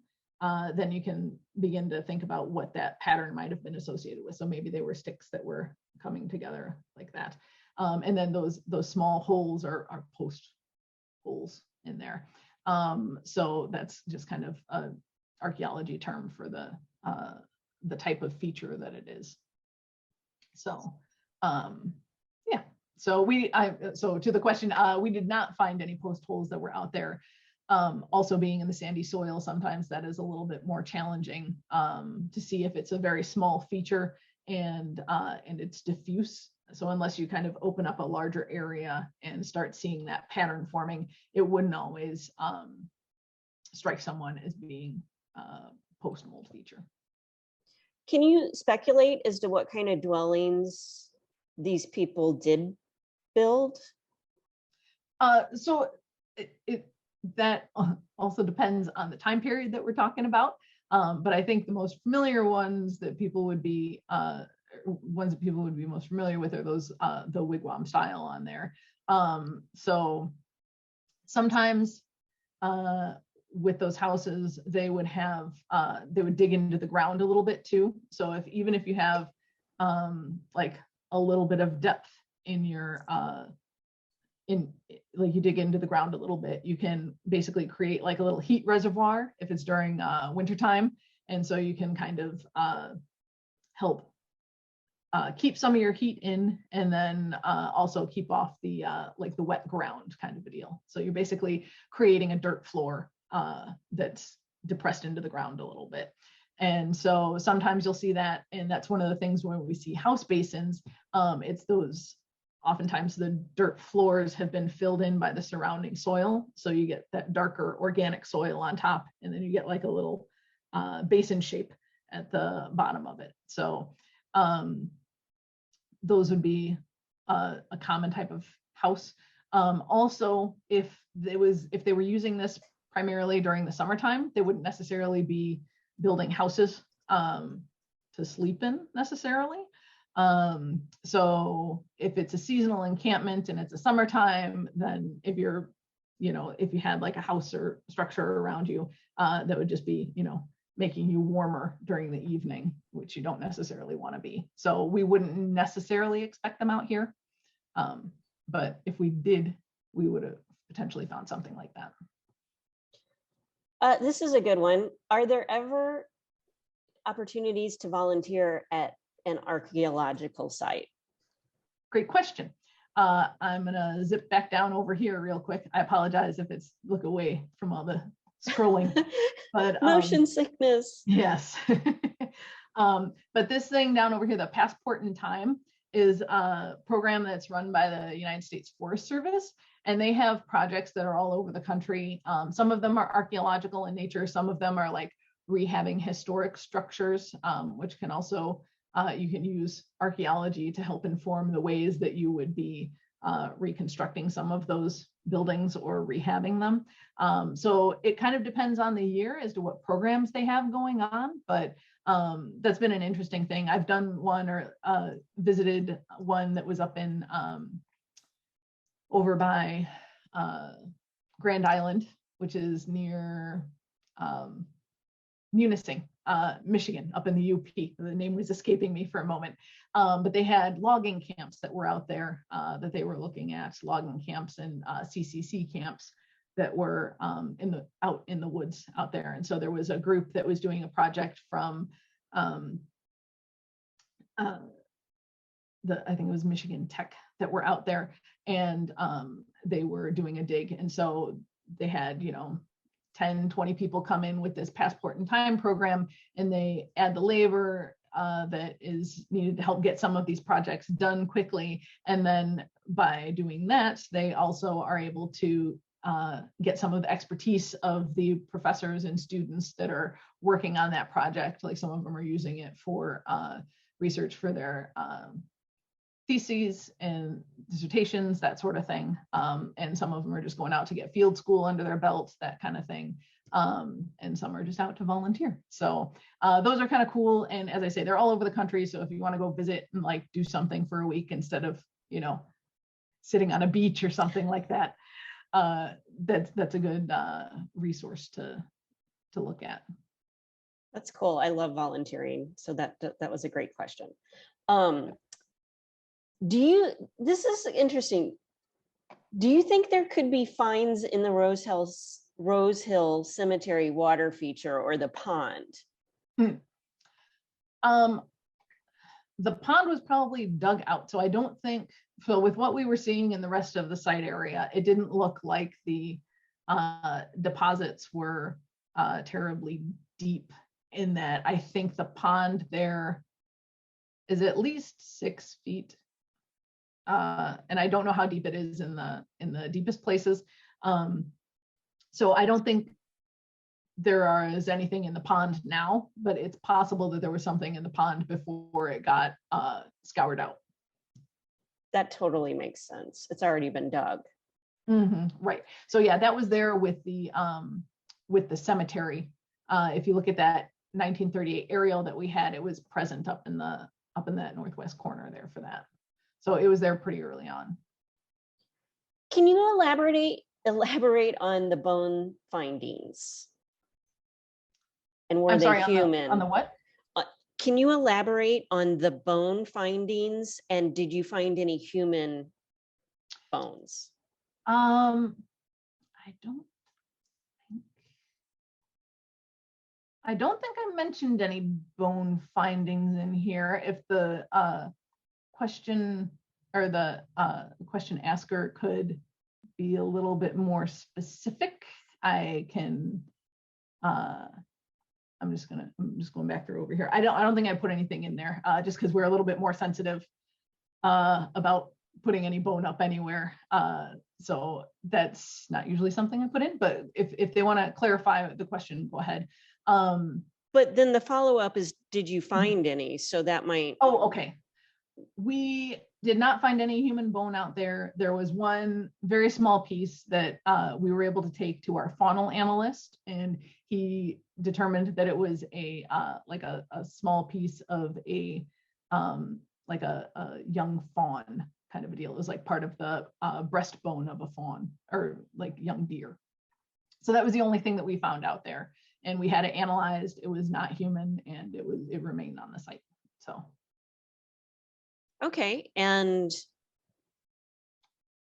then you can begin to think about what that pattern might have been associated with. So maybe they were sticks that were coming together like that. And then those small holes are post holes in there. So that's just kind of an archaeology term for the type of feature that it is. So yeah. So so to the question, we did not find any post holes that were out there. Also being in the sandy soil, sometimes that is a little bit more challenging to see if it's a very small feature and it's diffuse. So unless you kind of open up a larger area and start seeing that pattern forming, it wouldn't always strike someone as being post-mold feature. Can you speculate as to what kind of dwellings these people did build? So that also depends on the time period that we're talking about. But I think the most familiar ones that people would be most familiar with are those the wigwam style on there. So sometimes with those houses, they would dig into the ground a little bit too. So even if you have like a little bit of depth in your like you dig into the ground a little bit, you can basically create like a little heat reservoir if it's during wintertime. And so you can kind of help keep some of your heat in, and then also keep off the like the wet ground kind of a deal. So you're basically creating a dirt floor that's depressed into the ground a little bit. And so sometimes you'll see that, and that's one of the things when we see house basins, it's those, oftentimes the dirt floors have been filled in by the surrounding soil. So you get that darker organic soil on top, and then you get like a little basin shape at the bottom of it. So those would be a common type of house. Also, if they were using this primarily during the summertime, they wouldn't necessarily be building houses to sleep in necessarily. So if it's a seasonal encampment and it's a summertime, then if you had like a house or structure around you, that would just be, making you warmer during the evening, which you don't necessarily want to be. So we wouldn't necessarily expect them out here. But if we did, we would have potentially found something like that. This is a good one. Are there ever opportunities to volunteer at an archaeological site? Great question. I'm gonna zip back down over here real quick. I apologize if it's look away from all the scrolling, but motion sickness. Yes. But this thing down over here, the Passport in Time, is a program that's run by the United States Forest Service, and they have projects that are all over the country. Some of them are archaeological in nature. Some of them are like rehabbing historic structures, which can also you can use archaeology to help inform the ways that you would be reconstructing some of those buildings or rehabbing them. So it kind of depends on the year as to what programs they have going on, but that's been an interesting thing. I've done one or visited one that was up in over by Grand Island, which is near Munising, Michigan, up in the UP. The name was escaping me for a moment. But they had logging camps that were out there that they were looking at, logging camps and CCC camps that were out in the woods out there. And so there was a group that was doing a project from I think it was Michigan Tech that were out there, and they were doing a dig. And so they had, 10, 20 people come in with this Passport in Time program, and they add the labor that is needed to help get some of these projects done quickly. And then by doing that, they also are able to get some of the expertise of the professors and students that are working on that project. Like some of them are using it for research for their theses and dissertations, that sort of thing. And some of them are just going out to get field school under their belts, that kind of thing. And some are just out to volunteer. So those are kind of cool. And as I say, they're all over the country. So if you want to go visit and like do something for a week instead of, sitting on a beach or something like that, that's a good resource to look at. That's cool. I love volunteering. So that was a great question. This is interesting. Do you think there could be finds in the Rose Hill Cemetery water feature or the pond? The pond was probably dug out. So I don't think, so with what we were seeing in the rest of the site area, it didn't look like the deposits were terribly deep, in that I think the pond there is at least 6 feet. And I don't know how deep it is in the deepest places. So I don't think there is anything in the pond now, but it's possible that there was something in the pond before it got scoured out. That totally makes sense. It's already been dug. Right. So yeah, that was there with the cemetery. If you look at that 1938 aerial that we had, it was present up in that northwest corner there for that. So it was there pretty early on. Can you elaborate on the bone findings? And were I'm sorry, they human? on the what? Can you elaborate on the bone findings, and did you find any human bones? I don't think I mentioned any bone findings in here. If the question or the question asker could be a little bit more specific, I can. I'm just going back through over here. I don't think I put anything in there, just because we're a little bit more sensitive about putting any bone up anywhere. So that's not usually something I put in, but if they want to clarify the question, go ahead. But then the follow-up is, did you find any? So that might. Oh, okay. We did not find any human bone out there. There was one very small piece that we were able to take to our faunal analyst, and he determined that it was like a small piece of like a young fawn kind of a deal. It was like part of the breastbone of a fawn, or like young deer. So that was the only thing that we found out there, and we had it analyzed. It was not human, and it remained on the site. So. Okay, and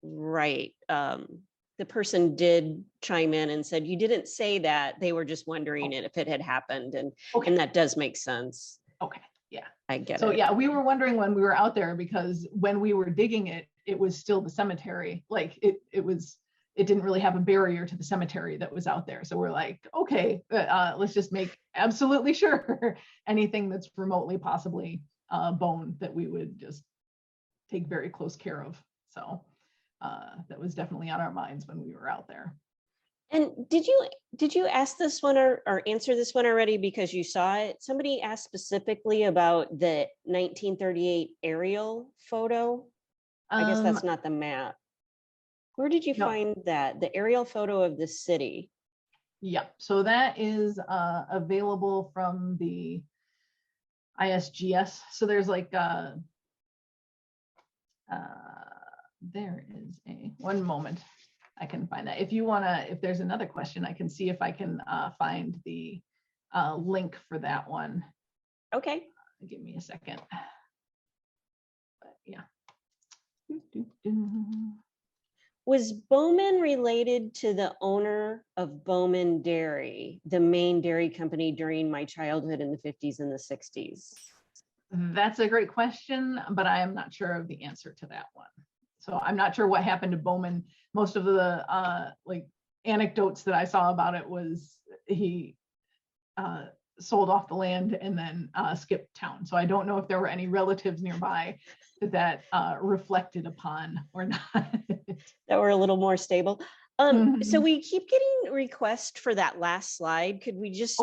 right, the person did chime in and said, you didn't say that. They were just wondering if it had happened, and that does make sense. Okay, yeah. I get it. So yeah, we were wondering when we were out there, because when we were digging it, it was still the cemetery. Like it didn't really have a barrier to the cemetery that was out there. So we're like, okay, let's just make absolutely sure anything that's remotely possibly bone that we would just take very close care of. So that was definitely on our minds when we were out there. And did you ask this one or answer this one already because you saw it? Somebody asked specifically about the 1938 aerial photo. I guess that's not the map. Where did you find that? The aerial photo of the city? Yeah, so that is available from the ISGS. So there's like there is one moment I can find that. If you want to, if there's another question, I can see if I can find the link for that one. Okay. Give me a second. But yeah. Was Bowman related to the owner of Bowman Dairy, the main dairy company during my childhood in the 50s and the 60s? That's a great question, but I am not sure of the answer to that one. So I'm not sure what happened to Bowman. Most of the like anecdotes that I saw about it was he sold off the land and then skipped town. So I don't know if there were any relatives nearby that reflected upon or not. That were a little more stable. So we keep getting requests for that last slide. Could we just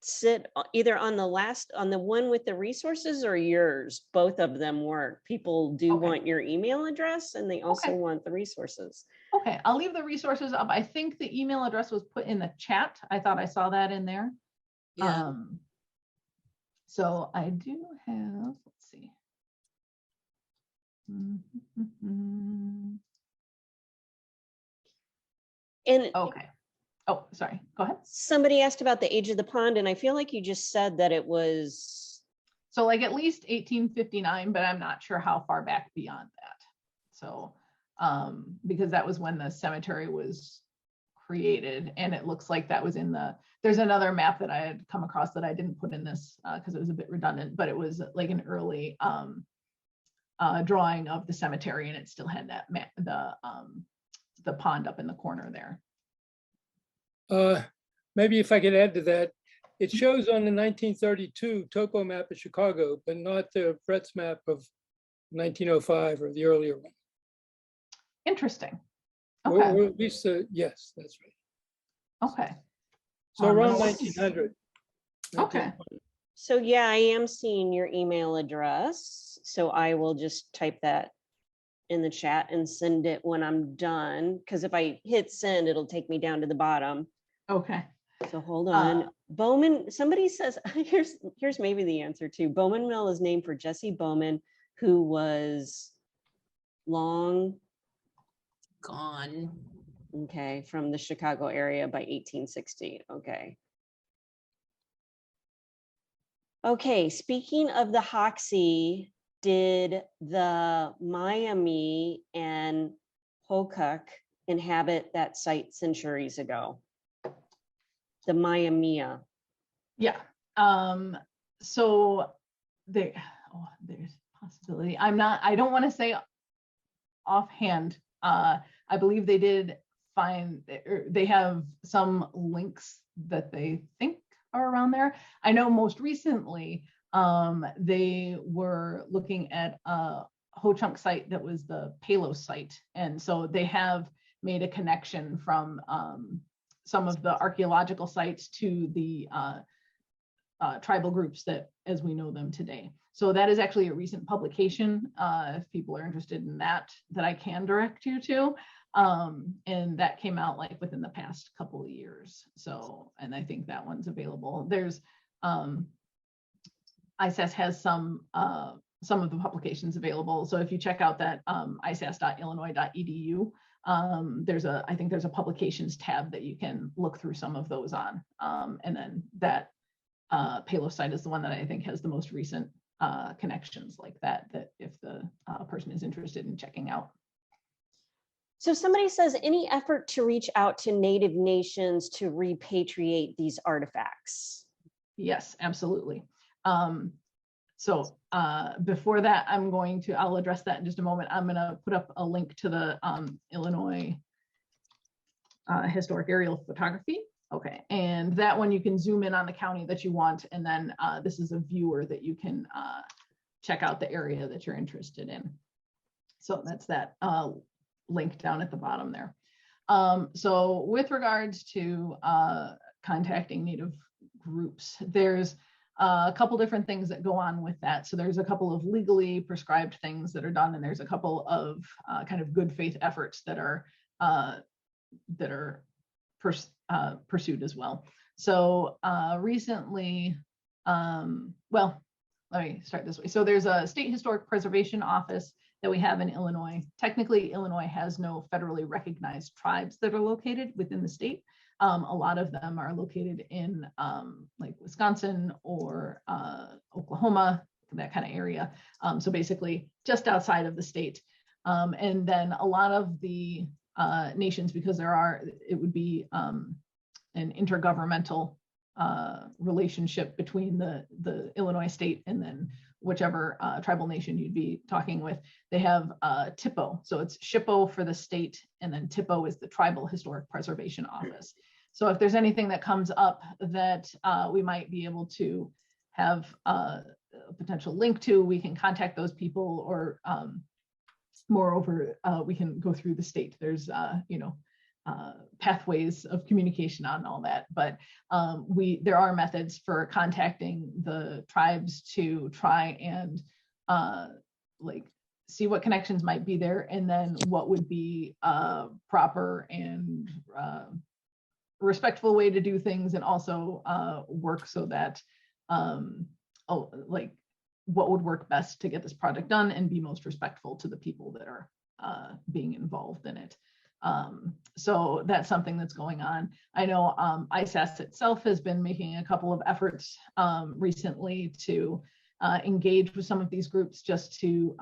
sit either on the one with the resources or yours? Both of them work. People do want your email address, and they also want the resources. Okay, I'll leave the resources up. I think the email address was put in the chat. I thought I saw that in there. Yeah. So I do have, let's see. And okay. Oh, sorry. Go ahead. Somebody asked about the age of the pond, and I feel like you just said that it was. So like at least 1859, but I'm not sure how far back beyond that. So because that was when the cemetery was created, and it looks like that was in there's another map that I had come across that I didn't put in this because it was a bit redundant, but it was like an early drawing of the cemetery, and it still had that the pond up in the corner there. Maybe if I could add to that, it shows on the 1932 topo map of Chicago, but not the Brett's map of 1905 or the earlier one. Interesting. Or Okay. at least, yes, that's right. Okay. So around Well, 1900. Okay. So yeah, I am seeing your email address. So I will just type that in the chat and send it when I'm done. Because if I hit send, it'll take me down to the bottom. Okay. So hold on. Uh, Bowman, somebody says, here's maybe the answer too. Bowman Mill is named for Jesse Bowman, who was long, Gone. okay, from the Chicago area by 1860. Okay. Okay, speaking of the Hoxie, did the Miami and Hokuk inhabit that site centuries ago? The Miami. yeah. So there's possibility. I don't want to say offhand. I believe they did find, they have some links that they think are around there. I know most recently they were looking at a Ho-Chunk site that was the Palos site. And so they have made a connection from some of the archaeological sites to the tribal groups that as we know them today. So that is actually a recent publication. If people are interested in that I can direct you to. And that came out like within the past couple of years. So, and I think that one's available. There's ISAS has some of the publications available. So if you check out that isas.illinois.edu, I think there's a publications tab that you can look through some of those on. And then that Palos site is the one that I think has the most recent connections like that if the person is interested in checking out. So somebody says, any effort to reach out to Native nations to repatriate these artifacts? Yes, absolutely. So before that, I'll address that in just a moment. I'm going to put up a link to the Illinois historic aerial photography. Okay, and that one you can zoom in on the county that you want, and then this is a viewer that you can check out the area that you're interested in. So that's that link down at the bottom there. So with regards to contacting Native groups, there's a couple different things that go on with that. So there's a couple of legally prescribed things that are done, and there's a couple of kind of good faith efforts that are pursued as well. So recently, well, let me start this way. So there's a state historic preservation office that we have in Illinois. Technically, Illinois has no federally recognized tribes that are located within the state. A lot of them are located in like Wisconsin or Oklahoma, that kind of area. So basically just outside of the state. And then a lot of the nations, because it would be an intergovernmental relationship between the Illinois state and then whichever tribal nation you'd be talking with. They have TIPO, so it's SHPO for the state, and then TIPO is the Tribal Historic Preservation Office. So if there's anything that comes up that we might be able to have a potential link to, we can contact those people, or moreover, we can go through the state. There's pathways of communication on all that, but there are methods for contacting the tribes to try and see what connections might be there, and then what would be a proper and respectful way to do things, and also work so that what would work best to get this project done and be most respectful to the people that are being involved in it. So that's something that's going on. I know ISAS itself has been making a couple of efforts recently to engage with some of these groups just to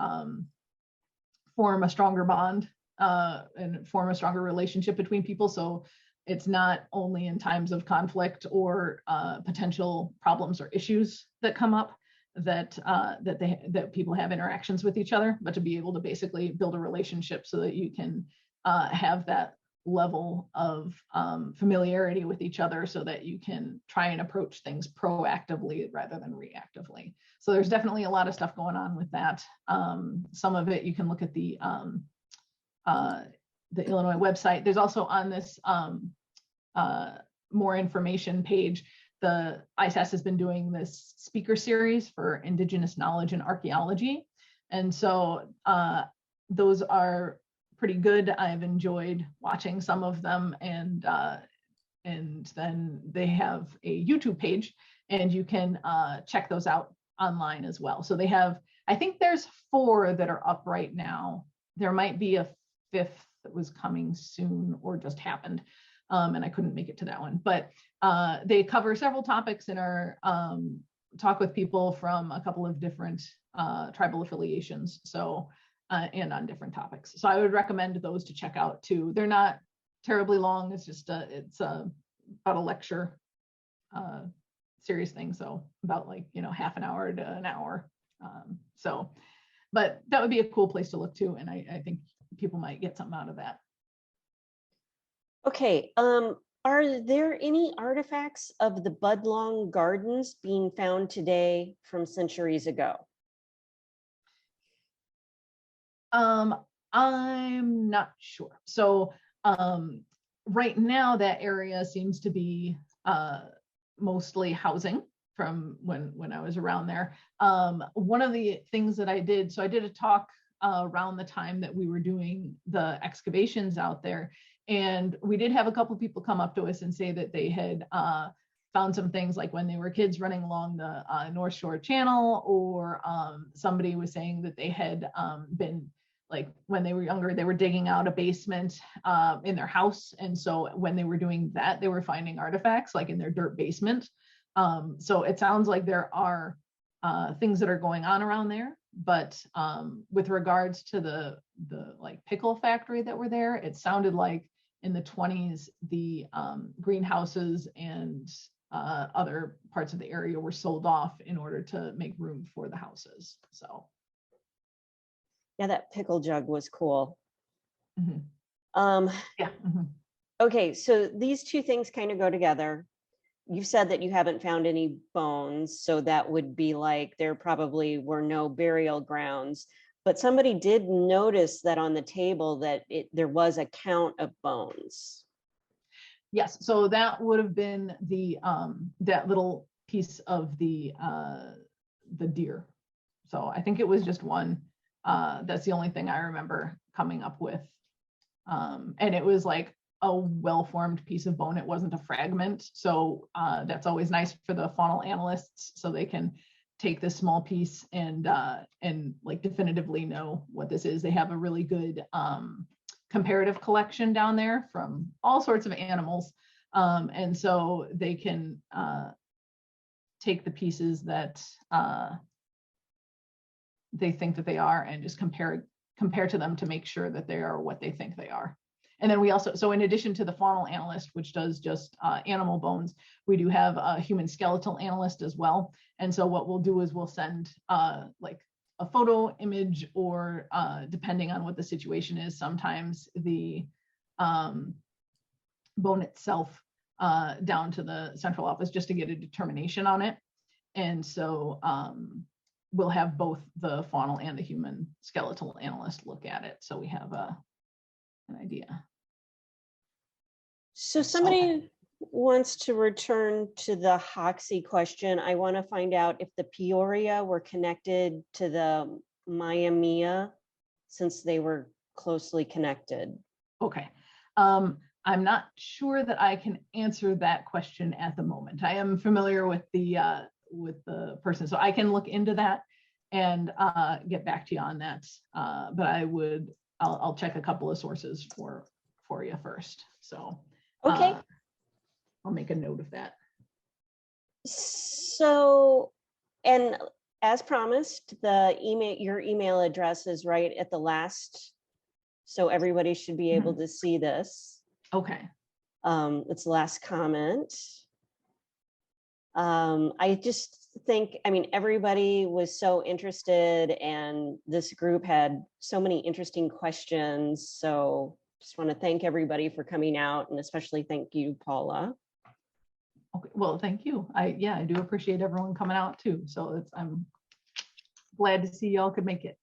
form a stronger bond and form a stronger relationship between people. So it's not only in times of conflict or potential problems or issues that come up that people have interactions with each other, but to be able to basically build a relationship so that you can have that level of familiarity with each other so that you can try and approach things proactively rather than reactively. So there's definitely a lot of stuff going on with that. Some of it you can look at the Illinois website. There's also on this more information page, the ISAS has been doing this speaker series for indigenous knowledge in archaeology. And so those are pretty good. I've enjoyed watching some of them, and then they have a YouTube page, and you can check those out online as well. So they have, I think there's 4 that are up right now. There might be a 5th that was coming soon or just happened, and I couldn't make it to that one. But they cover several topics and are talk with people from a couple of different tribal affiliations. So and on different topics. So I would recommend those to check out too. They're not terribly long. It's just it's about a lecture series thing. So about like, half an hour to an hour. But that would be a cool place to look to. And I think people might get something out of that. Okay. Are there any artifacts of the Budlong Gardens being found today from centuries ago? I'm not sure. So right now that area seems to be mostly housing from when I was around there. One of the things that I did a talk around the time that we were doing the excavations out there, and we did have a couple people come up to us and say that they had found some things like when they were kids running along the North Shore Channel, or somebody was saying that they had been, like when they were younger, they were digging out a basement in their house. And so when they were doing that, they were finding artifacts like in their dirt basement. So it sounds like there are things that are going on around there. But with regards to the like pickle factory that were there, it sounded like in the 20s, the greenhouses and other parts of the area were sold off in order to make room for the houses. So. Yeah, that pickle jug was cool. Mm-hmm. Yeah. Mm-hmm. Okay, so these two things kind of go together. You've said that you haven't found any bones, so that would be like there probably were no burial grounds. But somebody did notice that on the table that there was a count of bones. Yes, so that would have been the that little piece of the deer. So I think it was just one. That's the only thing I remember coming up with. And it was like a well-formed piece of bone. It wasn't a fragment. So that's always nice for the faunal analysts, so they can take this small piece and like definitively know what this is. They have a really good comparative collection down there from all sorts of animals. And so they can take the pieces that they think that they are and just compare to them to make sure that they are what they think they are. And then we also, so in addition to the faunal analyst, which does just animal bones, we do have a human skeletal analyst as well. And so what we'll do is we'll send like a photo image, or depending on what the situation is, sometimes the bone itself down to the central office just to get a determination on it. And so we'll have both the faunal and the human skeletal analyst look at it, so we have an idea. So somebody wants to return to the Hoxie question. I want to find out if the Peoria were connected to the Maya, since they were closely connected. Okay. I'm not sure that I can answer that question at the moment. I am familiar with the person, so I can look into that and get back to you on that. But I'll check a couple of sources for you first. So okay, I'll make a note of that. So, and as promised, your email address is right at the last, so everybody should be able to see this. Okay. It's the last comment. I just think, I mean, everybody was so interested, and this group had so many interesting questions. So just want to thank everybody for coming out, and especially thank you, Paula. Okay, well, thank you. I do appreciate everyone coming out too. So I'm glad to see y'all could make it.